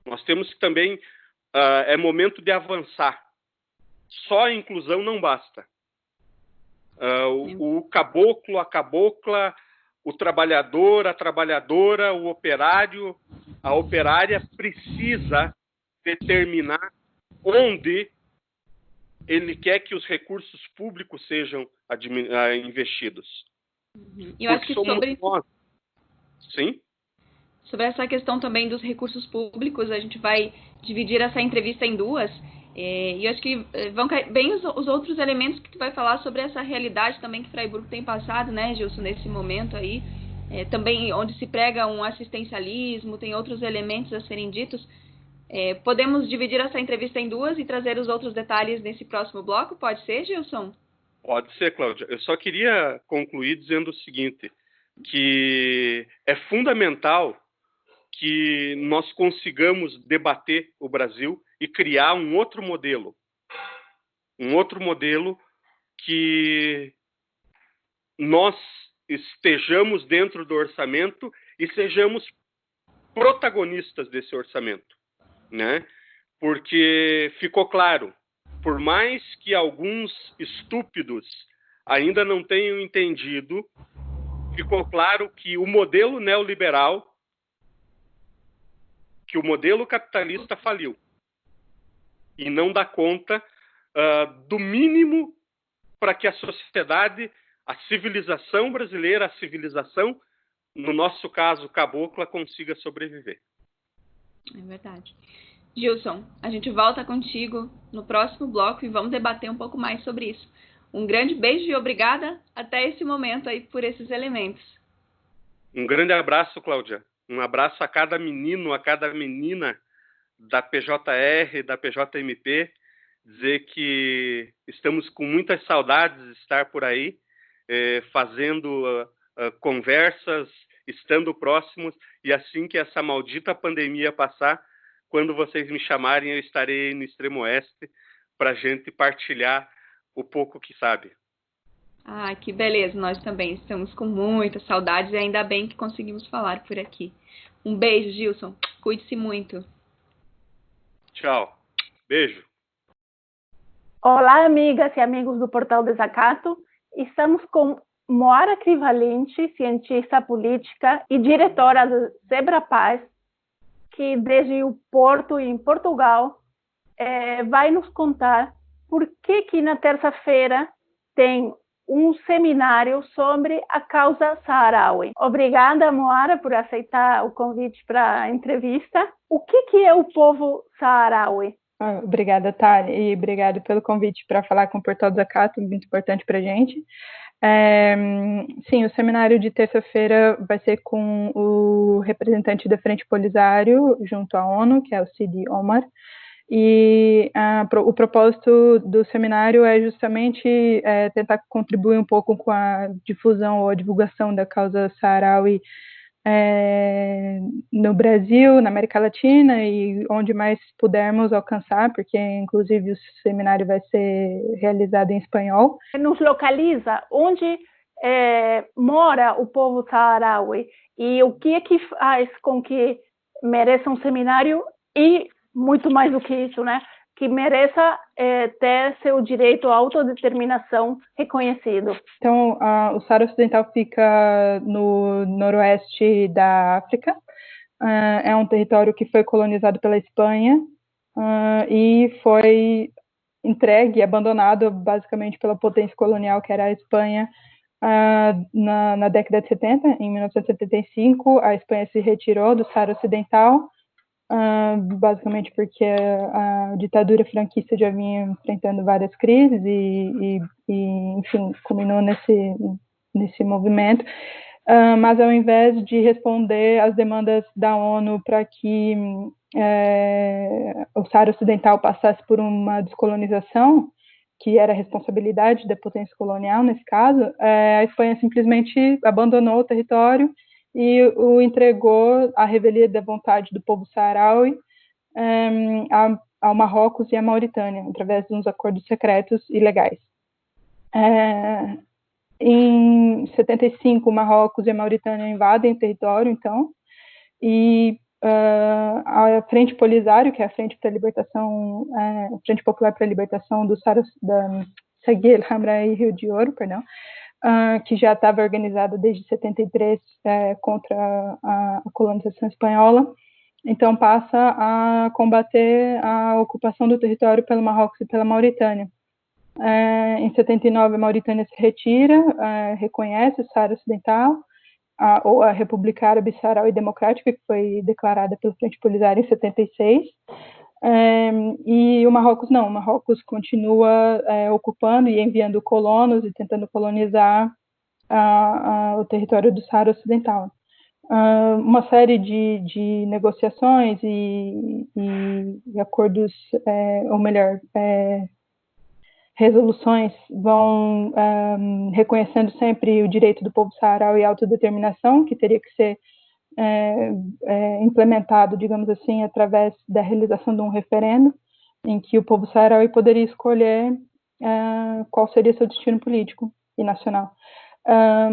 Nós temos que também, é momento de avançar. Só a inclusão não basta. O caboclo, a cabocla, o trabalhador, a trabalhadora, o operário, a operária precisa determinar onde ele quer que os recursos públicos sejam investidos.
E eu acho que
Sim?
Sobre essa questão também dos recursos públicos, a gente vai dividir essa entrevista em duas. E eu acho que vão cair bem os outros elementos que tu vai falar sobre essa realidade também que Fraiburgo tem passado, né, Gilson, nesse momento aí. Também onde se prega um assistencialismo, tem outros elementos a serem ditos. Podemos dividir essa entrevista em duas e trazer os outros detalhes nesse próximo bloco? Pode ser, Gilson?
Pode ser, Cláudia. Eu só queria concluir dizendo o seguinte, que é fundamental que nós consigamos debater o Brasil e criar um outro modelo que nós estejamos dentro do orçamento e sejamos protagonistas desse orçamento, né? Porque ficou claro, por mais que alguns estúpidos ainda não tenham entendido, ficou claro que o modelo neoliberal, que o modelo capitalista faliu e não dá conta do mínimo para que a sociedade, a civilização brasileira, a civilização, no nosso caso, cabocla, consiga sobreviver.
É verdade. Gilson, a gente volta contigo no próximo bloco e vamos debater um pouco mais sobre isso. Um grande beijo e obrigada até esse momento aí por esses elementos.
Um grande abraço, Cláudia. Um abraço a cada menino, a cada menina da PJR, da PJMP. Dizer que estamos com muitas saudades de estar por aí, fazendo conversas, estando próximos. E assim que essa maldita pandemia passar, quando vocês me chamarem, eu estarei no Extremo Oeste para a gente partilhar o pouco que sabe.
Ah, que beleza. Nós também estamos com muitas saudades e ainda bem que conseguimos falar por aqui. Um beijo, Gilson. Cuide-se muito.
Tchau. Beijo.
Olá, amigas e amigos do Portal Desacato. Estamos com Moara Crivalente, cientista política e diretora do Zebra Paz, que desde o Porto, em Portugal, vai nos contar por que na terça-feira tem um seminário sobre a causa Saharaui. Obrigada, Moara, por aceitar o convite para a entrevista. O que é o povo Saharaui?
Obrigada, Thali, e obrigado pelo convite para falar com o Portal Desacato, muito importante para a gente. Sim, o seminário de terça-feira vai ser com o representante da Frente Polisário junto à ONU, que é o Sidi Omar, e o propósito do seminário é justamente tentar contribuir um pouco com a difusão ou a divulgação da causa Saharaui no Brasil, na América Latina e onde mais pudermos alcançar, porque inclusive o seminário vai ser realizado em espanhol.
Nos localiza onde mora o povo Saharaui e o que é que faz com que mereça um seminário e, muito mais do que isso, né, que mereça ter seu direito à autodeterminação reconhecido.
Então, o Saara Ocidental fica no noroeste da África. É um território que foi colonizado pela Espanha e foi entregue, abandonado basicamente pela potência colonial que era a Espanha na década de 70. Em 1975, a Espanha se retirou do Saara Ocidental, basicamente porque a ditadura franquista já vinha enfrentando várias crises e enfim, culminou nesse movimento. Mas ao invés de responder às demandas da ONU para que o Saara Ocidental passasse por uma descolonização, que era a responsabilidade da potência colonial nesse caso, a Espanha simplesmente abandonou o território e o entregou à revelia da vontade do povo saharaui ao Marrocos e à Mauritânia, através de uns acordos secretos e legais. Em 75, o Marrocos e a Mauritânia invadem o território, então, e a Frente Polisário, que é a Frente para a Libertação, Frente Popular para a Libertação do Seguir Hamra e Rio de Ouro, perdão, que já estava organizada desde 73 contra a colonização espanhola, então passa a combater a ocupação do território pelo Marrocos e pela Mauritânia. Em 79, a Mauritânia se retira, reconhece o Saara Ocidental, ou a República Árabe Saharaui e Democrática, que foi declarada pela Frente Polisário em 76. E o Marrocos não, o Marrocos continua ocupando e enviando colonos e tentando colonizar o território do Saara Ocidental. Uma série de negociações e acordos, ou melhor, resoluções vão reconhecendo sempre o direito do povo saharaui à autodeterminação, que teria que ser implementado, digamos assim, através da realização de um referendo, em que o povo saharaui poderia escolher qual seria seu destino político e nacional.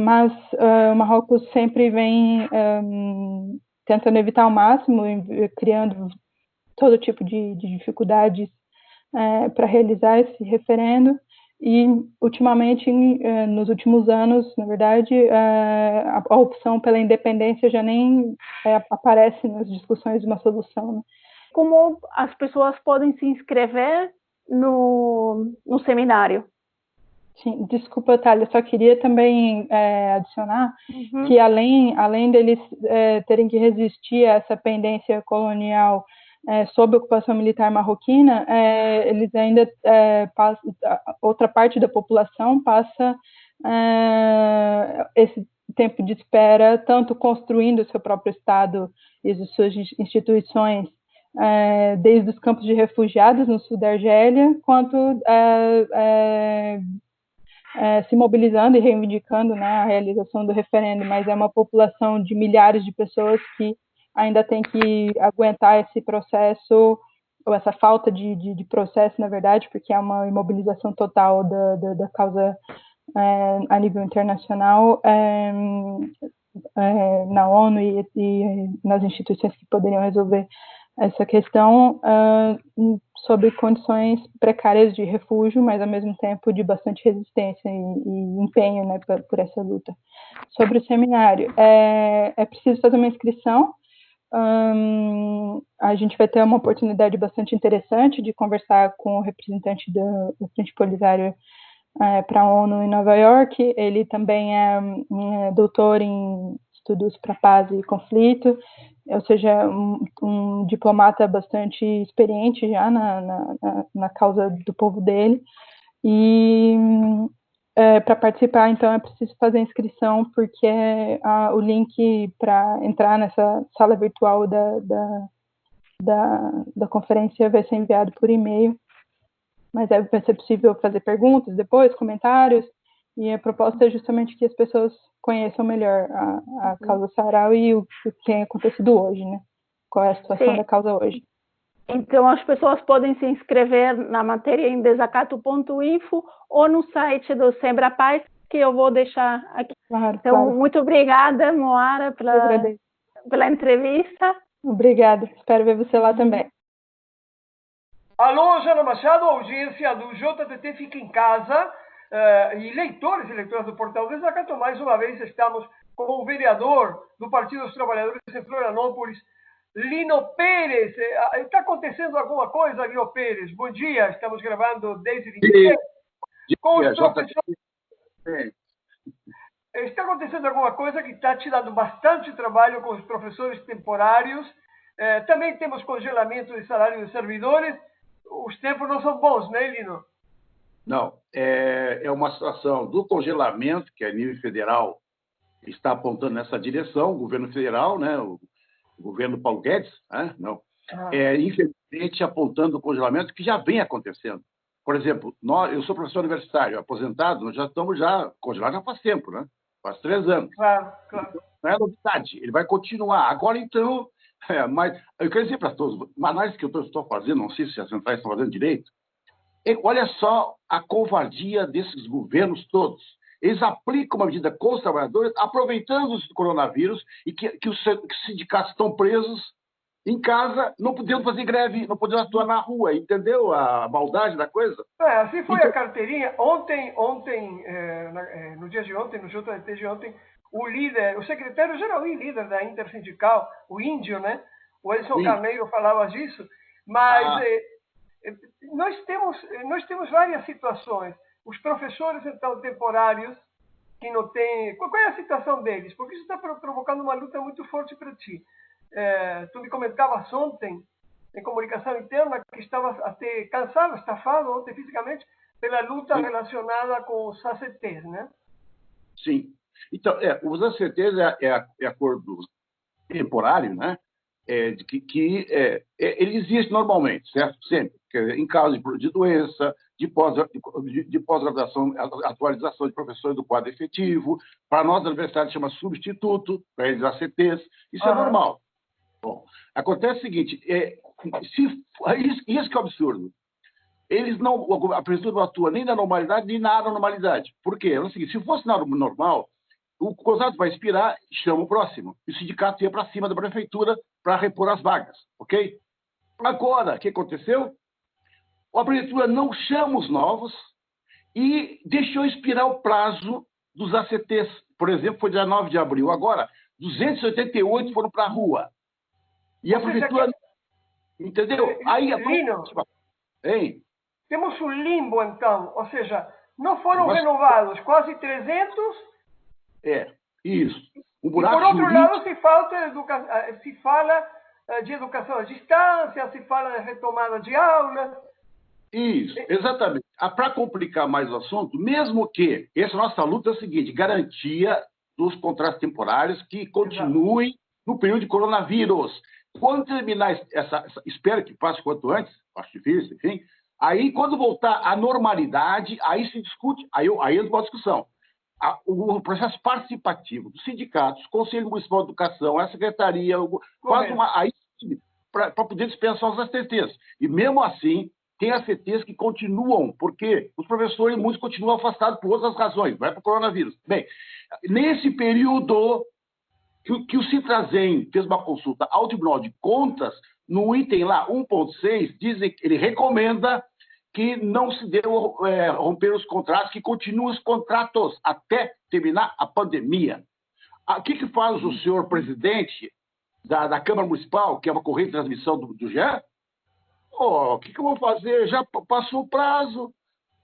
Mas o Marrocos sempre vem tentando evitar ao máximo, criando todo tipo de dificuldades para realizar esse referendo, e ultimamente, nos últimos anos, na verdade, a opção pela independência já nem aparece nas discussões de uma solução, né?
Como as pessoas podem se inscrever no seminário?
Sim, desculpa, Thalia, só queria também adicionar que além deles terem que resistir a essa pendência colonial sob a ocupação militar marroquina, eles ainda outra parte da população passa esse tempo de espera, tanto construindo o seu próprio Estado e as suas instituições, desde os campos de refugiados no sul da Argélia, quanto se mobilizando e reivindicando, né, a realização do referendo, mas é uma população de milhares de pessoas que ainda tem que aguentar esse processo, ou essa falta de processo, na verdade, porque é uma imobilização total da causa a nível internacional, na ONU e nas instituições que poderiam resolver essa questão, sobre condições precárias de refúgio, mas ao mesmo tempo de bastante resistência e empenho, né, por essa luta. Sobre o seminário, é preciso fazer uma inscrição. A gente vai ter uma oportunidade bastante interessante de conversar com o representante do Frente Polisário para a ONU em Nova York. Ele também é doutor em estudos para paz e conflito, ou seja, um diplomata bastante experiente já na causa do povo dele. E para participar, então, é preciso fazer inscrição, porque o link para entrar nessa sala virtual da conferência vai ser enviado por e-mail, mas vai ser possível fazer perguntas depois, comentários, e a proposta é justamente que as pessoas conheçam melhor a causa saharaui e o que tem acontecido hoje, né? Qual é a situação da causa hoje.
Então, as pessoas podem se inscrever na matéria em desacato.info ou no site do Sembrapaz, que eu vou deixar aqui.
Claro,
então,
claro.
Muito obrigada, Moara, pela entrevista.
Obrigada. Espero ver você lá também.
Alô, Jana Machado, audiência do JTT Fica em Casa, e leitores e leitoras do Portal Desacato. Mais uma vez estamos com o vereador do Partido dos Trabalhadores de Florianópolis, Lino Pérez. Está acontecendo alguma coisa, Lino Pérez? Bom dia, estamos gravando desde 23. Com os professores. Está acontecendo alguma coisa que está te dando bastante trabalho com os professores temporários. Também temos congelamento de salário dos servidores. Os tempos não são bons, né, Lino?
Não, é uma situação do congelamento, que a nível federal está apontando nessa direção, o governo federal, né, o governo Paulo Guedes, né, não, infelizmente apontando o congelamento que já vem acontecendo. Por exemplo, eu sou professor universitário, aposentado, nós já estamos congelados já faz tempo, né? Faz 3 anos.
Claro.
Não é novidade, ele vai continuar. Agora, então, mas eu quero dizer para todos, uma análise que eu estou fazendo, não sei se as centrais estão fazendo direito, olha só a covardia desses governos todos. eles aplicam uma medida com os trabalhadores, aproveitando o coronavírus e que os sindicatos estão presos em casa, não podendo fazer greve, não podendo atuar na rua, entendeu a maldade da coisa?
Assim foi a carteirinha. No dia de ontem, no JT de ontem, o secretário-geral e líder da Intersindical, o Índio, né? O Edson Carneiro falava disso, mas nós temos várias situações. Os professores, então, temporários, que não têm... Qual é a situação deles? Porque isso está provocando uma luta muito forte para ti. Tu me comentavas ontem, em comunicação interna, que estava até cansado, estafado ontem fisicamente, pela luta relacionada com os ACTs, né?
Sim. Então, os ACTs é acordo temporário, né? Ele existe normalmente, certo? Sempre. Em caso de doença, de pós-graduação, atualização de professores do quadro efetivo. Para nós, a universidade chama substituto, para eles ACTs. Isso é normal. Bom, acontece o seguinte, isso que é o absurdo. A prefeitura não atua nem na normalidade, nem na anormalidade. Por quê? É o seguinte, se fosse na normal, o contrato vai expirar, chama o próximo. E o sindicato ia para cima da prefeitura para repor as vagas, ok? Agora, o que aconteceu? A prefeitura não chama os novos e deixou expirar o prazo dos ACTs. Por exemplo, foi dia 9 de abril. Agora, 288 foram para a rua. E a prefeitura... Entendeu? Aí a
Hein? Temos um limbo, então. Ou seja, não foram renovados quase 300...
Isso.
Um buraco. E, por outro lado, se fala de educação à distância, se fala de retomada de aulas.
Isso, exatamente. Para complicar mais o assunto, mesmo que essa nossa luta é a seguinte, garantia dos contratos temporários que continuem no período de coronavírus. Quando terminar espero que passe quanto antes, acho difícil, enfim, aí quando voltar à normalidade, aí se discute, aí entra uma discussão. O processo participativo dos sindicatos, Conselho Municipal de Educação, a Secretaria, para poder dispensar os ACTs. E mesmo assim, tem ACTs que continuam, porque os professores, muitos continuam afastados por outras razões, não é por coronavírus. Bem, nesse período que o Citrazem fez uma consulta ao Tribunal de Contas, no item lá 1.6, dizem que ele recomenda que não se deu romper os contratos, que continuem os contratos até terminar a pandemia. O que faz o senhor presidente da Câmara Municipal, que é uma corrente de transmissão do GE? O que eu vou fazer? Já passou o prazo.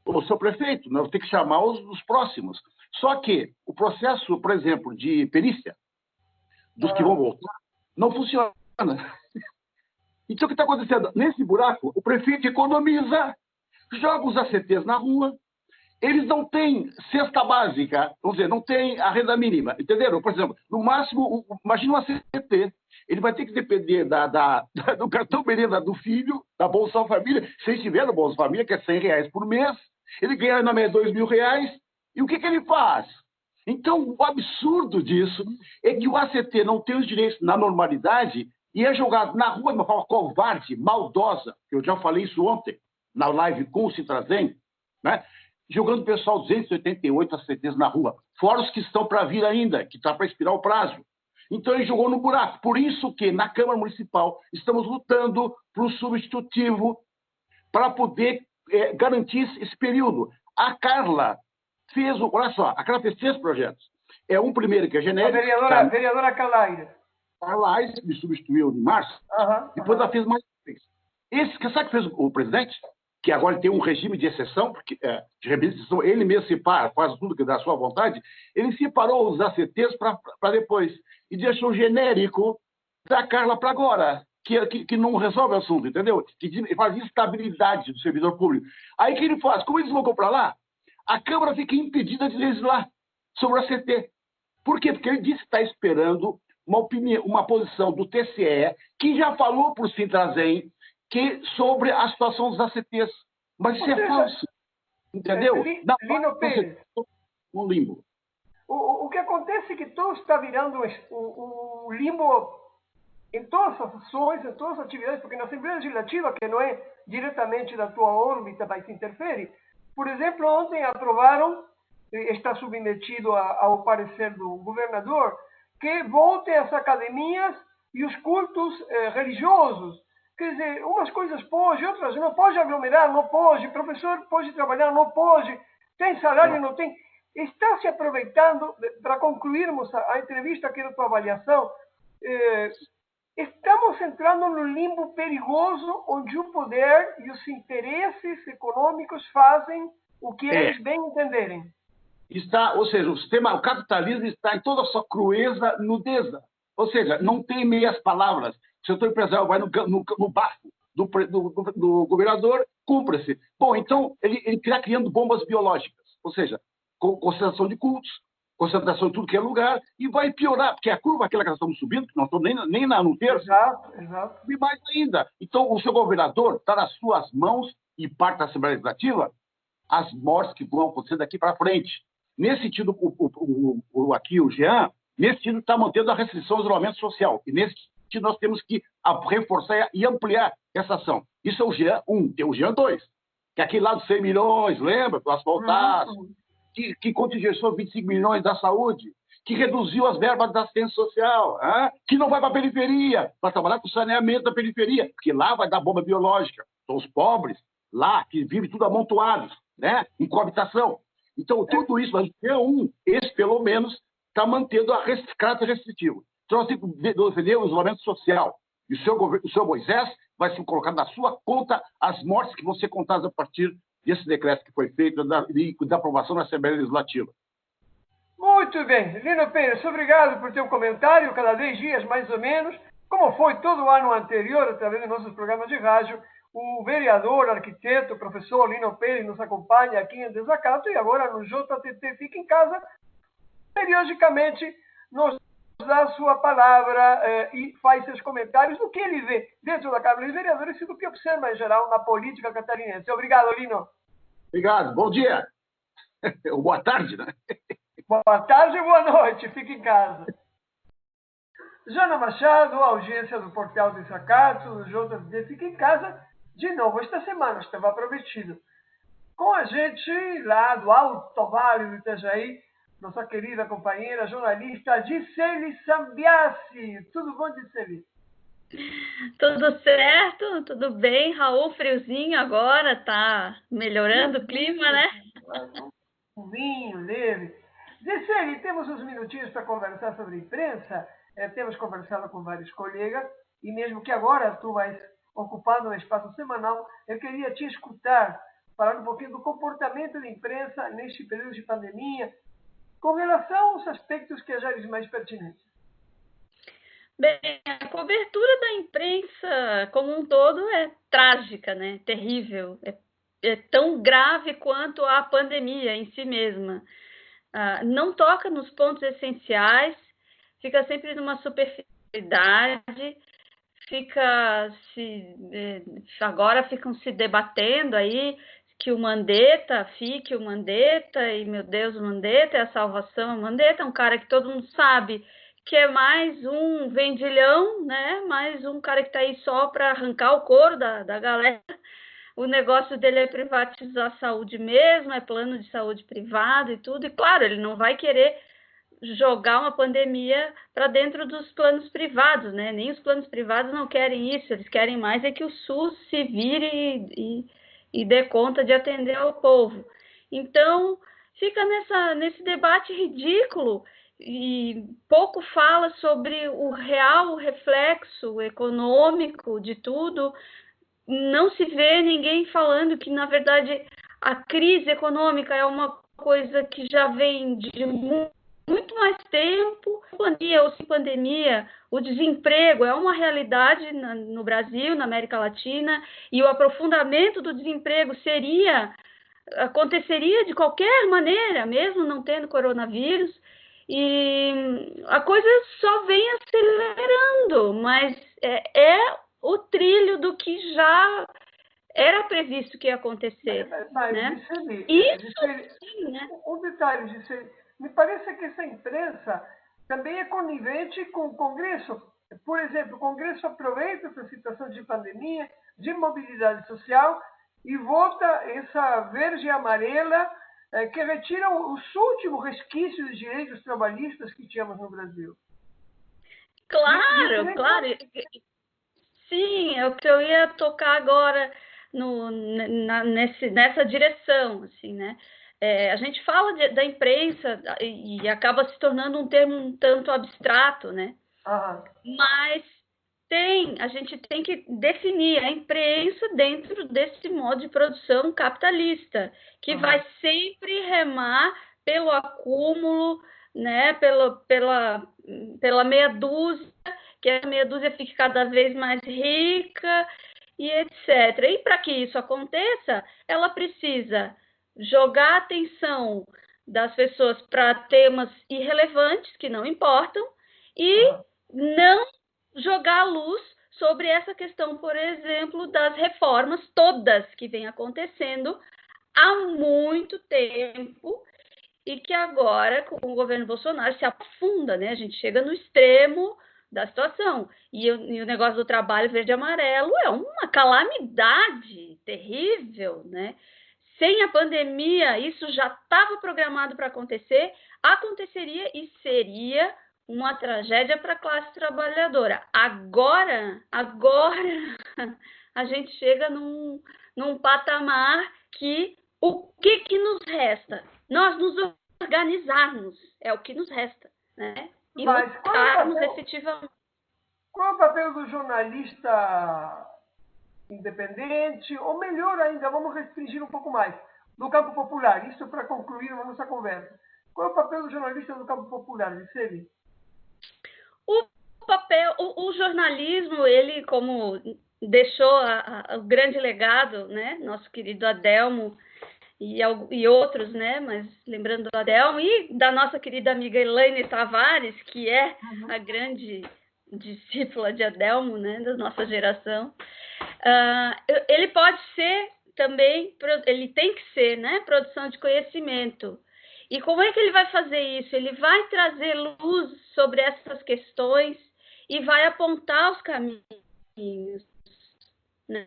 O seu prefeito, né? Eu tenho que chamar os próximos. Só que o processo, por exemplo, de perícia, dos que vão voltar, não funciona. Então, o que está acontecendo? Nesse buraco, o prefeito economiza, joga os ACTs na rua, eles não têm cesta básica, vamos dizer, não tem a renda mínima, entenderam? Por exemplo, no máximo, imagina um ACT, ele vai ter que depender do cartão merenda do filho, da Bolsa Família, se ele tiver no Bolsa Família, que é R$100 por mês, ele ganha na média R$2.000, e o que ele faz? Então, o absurdo disso é que o ACT não tem os direitos na normalidade e é jogado na rua de uma forma covarde, maldosa, eu já falei isso ontem, na live com o Citrazem, né? Jogando o pessoal 288 ACTs na rua, fora os que estão para vir ainda, que está para expirar o prazo. Então, ele jogou no buraco. Por isso que, na Câmara Municipal, estamos lutando para um substitutivo para poder garantir esse período. A Carla fez, olha só, a Carla fez 3 projetos. Um primeiro que é genérico.
A vereadora Carlaires.
Carlaires me substituiu em março. Depois ela fez mais 3. Sabe o que fez o presidente? Que agora tem um regime de exceção, porque de regime de exceção, ele mesmo separa, faz tudo que dá a sua vontade. Ele separou os ACTs para depois. E deixou genérico da Carla para agora, que não resolve o assunto, entendeu? Que faz instabilidade do servidor público. Aí o que ele faz? Como eles vão comprar lá, a Câmara fica impedida de legislar sobre o ACT. Por quê? Porque ele disse que está esperando uma posição do TCE, que já falou para o Citrazem sobre a situação dos ACTs. Mas isso é falso. Entendeu?
Lino Pérez.
Um limbo.
O que acontece é que tudo está virando um limbo em todas as ações, em todas as atividades, porque na Assembleia Legislativa, que não é diretamente da tua órbita, mas interfere. Por exemplo, ontem aprovaram está submetido ao parecer do governador, que voltem as academias e os cultos religiosos. Quer dizer, umas coisas pode, outras não pode aglomerar, não pode, professor pode trabalhar, não pode, tem salário, não tem. Está se aproveitando, para concluirmos a entrevista, quero a tua avaliação, estamos entrando num limbo perigoso onde o poder e os interesses econômicos fazem o que eles bem entenderem.
Ou seja, o capitalismo está em toda a sua crueza, nudeza. Ou seja, não tem meias palavras. O setor empresarial vai no bafo do governador, cumpra-se. Bom, então, ele está criando bombas biológicas. Ou seja, concentração de cultos, concentração de tudo que é lugar, e vai piorar, porque a curva aquela que nós estamos subindo, que não estamos nem no terço,
exato.
E mais ainda. Então, o seu governador está nas suas mãos, e parte da Assembleia Legislativa, as mortes que vão acontecer daqui para frente. Nesse sentido, aqui o Jean, nesse sentido, está mantendo a restrição ao isolamento social. E nesse sentido, nós temos que reforçar e ampliar essa ação. Isso é o Jean 1. Tem o Jean 2, que é aquele lá dos 100 milhões, lembra? Do asfaltaço, que contingenciou 25 milhões da saúde, que reduziu as verbas da assistência social, que não vai para a periferia, para trabalhar com o saneamento da periferia, porque lá vai dar bomba biológica. São os pobres lá, que vivem tudo amontoados, né? Em coabitação. Então, tudo isso, mas esse pelo menos está mantendo a caráter restritivo. Então, nós temos que defender o isolamento social. E o seu Moisés vai se colocar na sua conta as mortes que vão ser contadas a partir desse decreto que foi feito da aprovação da Assembleia Legislativa.
Muito bem. Lino Pérez, obrigado por teu comentário, cada 10 dias mais ou menos, como foi todo o ano anterior, através dos nossos programas de rádio. O vereador, arquiteto, professor Lino Pérez nos acompanha aqui em Desacato e agora no JTT Fica em Casa, periodicamente nos dá a sua palavra e faz seus comentários do que ele vê dentro da Câmara dos Vereadores e do que observa em geral na política catarinense. Obrigado, Lino.
Obrigado. Bom dia. Boa tarde, né?
Boa tarde e boa noite. Fique em casa. Jana Machado, audiência do Portal Desacato, do JTT Fica em Casa. De novo, esta semana estava prometido. Com a gente lá do Alto Vale do Itajaí, nossa querida companheira jornalista Gisele Sambiassi. Tudo bom, Gisele?
Tudo certo, tudo bem. Raul, friozinho agora, tá melhorando o clima, né?
Um vinho leve. Gisele, temos uns minutinhos para conversar sobre imprensa. Temos conversado com vários colegas e mesmo que agora tu vais ocupando um espaço semanal, eu queria te escutar, falar um pouquinho do comportamento da imprensa neste período de pandemia, com relação aos aspectos que achares mais pertinentes.
Bem, a cobertura da imprensa como um todo é trágica, né? Terrível, é tão grave quanto a pandemia em si mesma. Não toca nos pontos essenciais, fica sempre numa superficialidade, agora ficam se debatendo aí que o Mandetta fique o Mandetta, e meu Deus, o Mandetta é a salvação. O Mandetta é um cara que todo mundo sabe que é mais um vendilhão, né? Mais um cara que está aí só para arrancar o couro da galera. O negócio dele é privatizar a saúde mesmo, é plano de saúde privado e tudo. E claro, ele não vai querer jogar uma pandemia para dentro dos planos privados, né? Nem os planos privados não querem isso, eles querem mais é que o SUS se vire e dê conta de atender ao povo. Então, fica nesse debate ridículo e pouco fala sobre o real reflexo econômico de tudo. Não se vê ninguém falando que, na verdade, a crise econômica é uma coisa que já vem de muito mais tempo. Pandemia ou sem pandemia, o desemprego é uma realidade no Brasil, na América Latina, e o aprofundamento do desemprego aconteceria de qualquer maneira, mesmo não tendo coronavírus, e a coisa só vem acelerando, mas é o trilho do que já era previsto que ia acontecer.
Mas
né?
Sim, né? Um detalhe, Gisele, me parece que essa imprensa também é conivente com o Congresso. Por exemplo, o Congresso aproveita essa situação de pandemia, de mobilidade social, e vota essa verde e amarela que retiram os últimos resquícios de direitos trabalhistas que tínhamos no Brasil.
Claro, claro. Sim, é o que eu ia tocar agora nessa direção, assim, né? A gente fala da imprensa e acaba se tornando um termo um tanto abstrato, né? Mas a gente tem que definir a imprensa dentro desse modo de produção capitalista, que vai sempre remar pelo acúmulo, né? Pela meia dúzia, que a meia dúzia fique cada vez mais rica e etc. E para que isso aconteça, ela precisa jogar a atenção das pessoas para temas irrelevantes, que não importam, e não jogar a luz sobre essa questão, por exemplo, das reformas todas que vêm acontecendo há muito tempo e que agora, com o governo Bolsonaro, se aprofunda, né? A gente chega no extremo da situação. E o negócio do trabalho verde e amarelo é uma calamidade terrível, né? Sem a pandemia, isso já estava programado para acontecer, aconteceria e seria uma tragédia para a classe trabalhadora. Agora a gente chega num patamar que o que nos resta? Nós nos organizarmos, é o que nos resta, né? E lutarmos efetivamente.
Qual é o papel do jornalista independente, ou melhor ainda, vamos restringir um pouco mais, do campo popular? Isso para concluir a nossa conversa. Qual é o papel do jornalista do campo popular, Gisele?
O jornalismo, ele, como deixou o grande legado, né? Nosso querido Adelmo e outros, né? Mas lembrando do Adelmo e da nossa querida amiga Elaine Tavares, que é a grande discípula de Adelmo, né? Da nossa geração. Ele pode ser também, ele tem que ser, né? Produção de conhecimento. E como é que ele vai fazer isso? Ele vai trazer luz sobre essas questões e vai apontar os caminhos, né?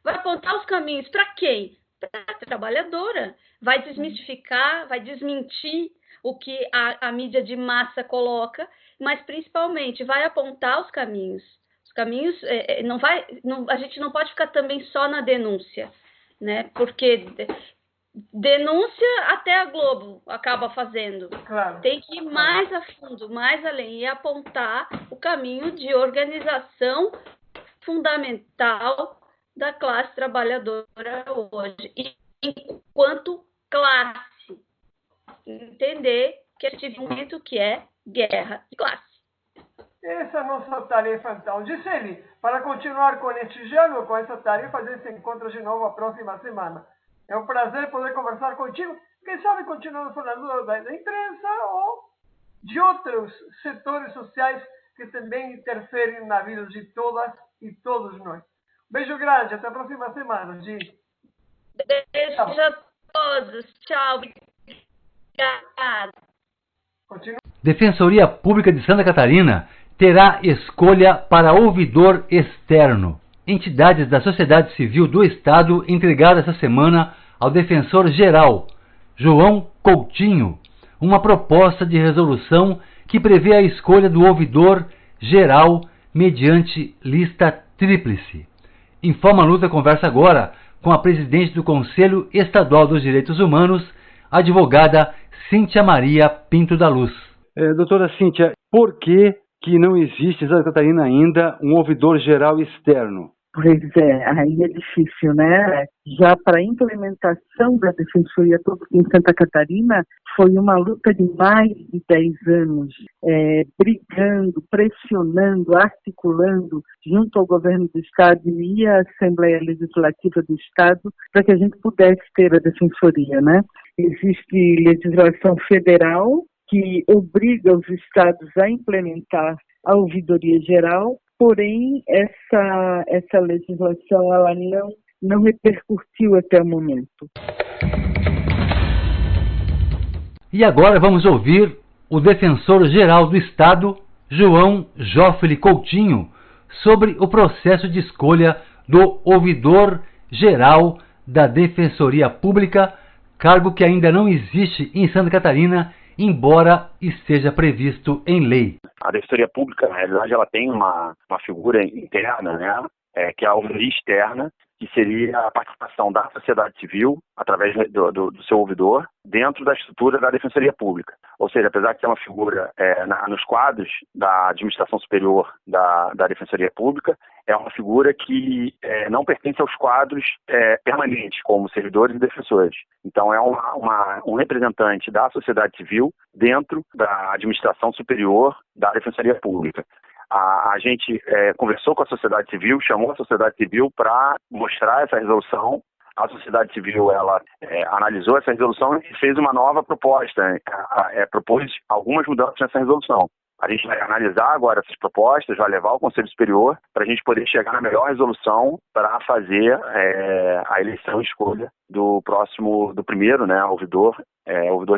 Vai apontar os caminhos para quem? Para a trabalhadora. Vai desmistificar, vai desmentir o que a mídia de massa coloca, mas principalmente vai apontar os caminhos. Os caminhos, a gente não pode ficar também só na denúncia, né? Porque denúncia até a Globo acaba fazendo.
Claro.
Tem que ir mais a fundo, mais além, e apontar o caminho de organização fundamental da classe trabalhadora hoje. E, enquanto classe, entender que a gente vive um momento que é guerra de classe.
Essa é a nossa tarefa, então. Gisele, para continuar com este diálogo, com essa tarefa, a gente se encontra de novo a próxima semana. É um prazer poder conversar contigo. Quem sabe continuamos falando da imprensa ou de outros setores sociais que também interferem na vida de todas e todos nós. Beijo grande, até a próxima semana, Gi.
Beijo a todos, tchau. Obrigada.
Continua.
Defensoria Pública de Santa Catarina terá escolha para ouvidor externo. Entidades da sociedade civil do Estado entregaram essa semana ao Defensor-Geral, João Coutinho, uma proposta de resolução que prevê a escolha do ouvidor geral mediante lista tríplice. Informa Luta conversa agora com a presidente do Conselho Estadual dos Direitos Humanos, advogada Cíntia Maria Pinto da Luz.
Doutora Cíntia, por que não existe em Santa Catarina ainda um ouvidor geral externo?
Pois é, aí é difícil, né? Já para a implementação da Defensoria Pública em Santa Catarina, foi uma luta de mais de 10 anos, brigando, pressionando, articulando junto ao governo do Estado e à Assembleia Legislativa do Estado para que a gente pudesse ter a Defensoria, né? Existe legislação federal que obriga os estados a implementar a ouvidoria geral, porém essa legislação ela não repercutiu até o momento.
E agora vamos ouvir o Defensor-Geral do Estado, João Joffre Coutinho, sobre o processo de escolha do ouvidor geral da Defensoria Pública, cargo que ainda não existe em Santa Catarina, embora esteja previsto em lei.
A Defensoria Pública, na realidade, ela tem uma figura interna, né, que é a ouvidoria externa, que seria a participação da sociedade civil, através do seu ouvidor, dentro da estrutura da Defensoria Pública. Ou seja, apesar de ser uma figura nos quadros da administração superior da Defensoria Pública, é uma figura que não pertence aos quadros permanentes, como servidores e defensores. Então, é um representante da sociedade civil dentro da administração superior da Defensoria Pública. A gente conversou com a sociedade civil, chamou a sociedade civil para mostrar essa resolução. A sociedade civil ela analisou essa resolução e fez uma nova proposta, propôs algumas mudanças nessa resolução. A gente vai analisar agora essas propostas, vai levar ao Conselho Superior para a gente poder chegar na melhor resolução para fazer a eleição e escolha do primeiro, né, ouvidor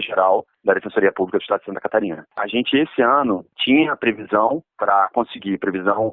geral da Defensoria Pública do Estado de Santa Catarina. A gente, esse ano, tinha previsão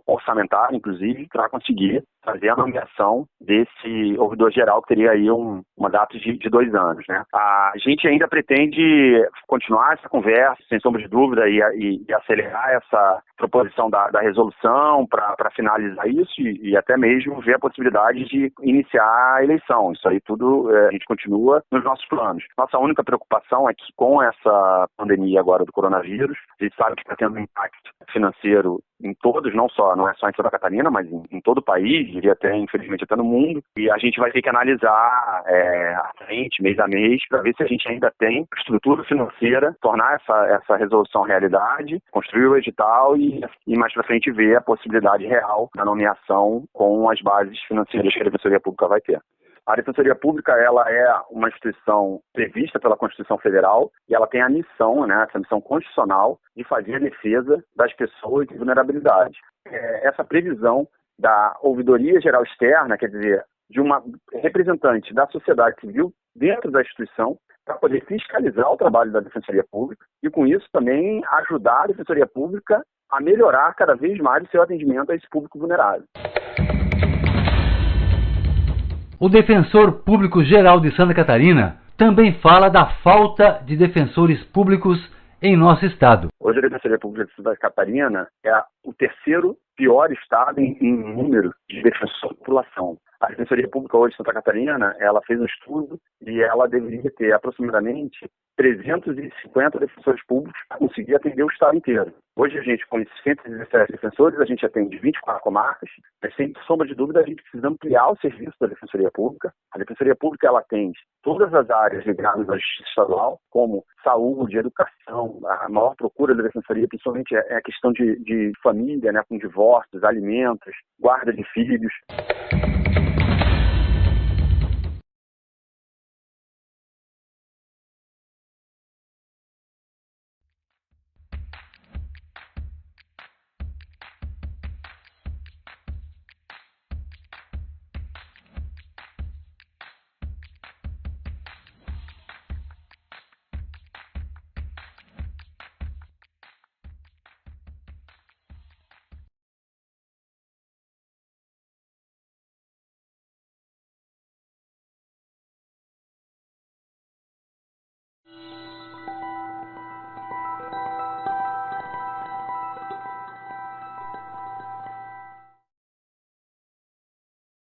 orçamentária, inclusive, para conseguir fazer a nomeação desse ouvidor geral, que teria aí um mandato de 2 anos, né? A gente ainda pretende continuar essa conversa, sem sombra de dúvida, e acelerar essa proposição da resolução para finalizar isso e até mesmo ver a possibilidade de iniciar a eleição. Isso aí tudo a gente continua nos nossos planos. Nossa única preocupação é que com essa pandemia agora do coronavírus, a gente sabe que está tendo um impacto financeiro em todos, não é só em Santa Catarina, mas em todo o país, diria até, infelizmente, até no mundo. E a gente vai ter que analisar à frente, mês a mês, para ver se a gente ainda tem estrutura financeira, tornar essa resolução realidade, construir o edital e mais para frente ver a possibilidade real da nomeação com as bases financeiras que a Defensoria Pública vai ter. A Defensoria Pública ela é uma instituição prevista pela Constituição Federal e ela tem a missão, né, essa missão constitucional de fazer a defesa das pessoas de vulnerabilidade. Essa previsão da ouvidoria geral externa, quer dizer, de uma representante da sociedade civil dentro da instituição para poder fiscalizar o trabalho da Defensoria Pública e, com isso, também ajudar a Defensoria Pública a melhorar cada vez mais o seu atendimento a esse público vulnerável.
O Defensor Público Geral de Santa Catarina também fala da falta de defensores públicos em nosso estado.
Hoje a Defensoria Pública de Santa Catarina é o terceiro pior estado em número de defensores da população. A Defensoria Pública hoje de Santa Catarina, ela fez um estudo e ela deveria ter aproximadamente 350 defensores públicos para conseguir atender o estado inteiro. Hoje a gente, com 117 defensores, a gente atende 24 comarcas, mas sem sombra de dúvida a gente precisa ampliar o serviço da Defensoria Pública. A Defensoria Pública ela atende todas as áreas ligadas à Justiça Estadual, como saúde, educação. A maior procura da Defensoria, principalmente, é a questão de família, né, com divórcios, alimentos, guarda de filhos.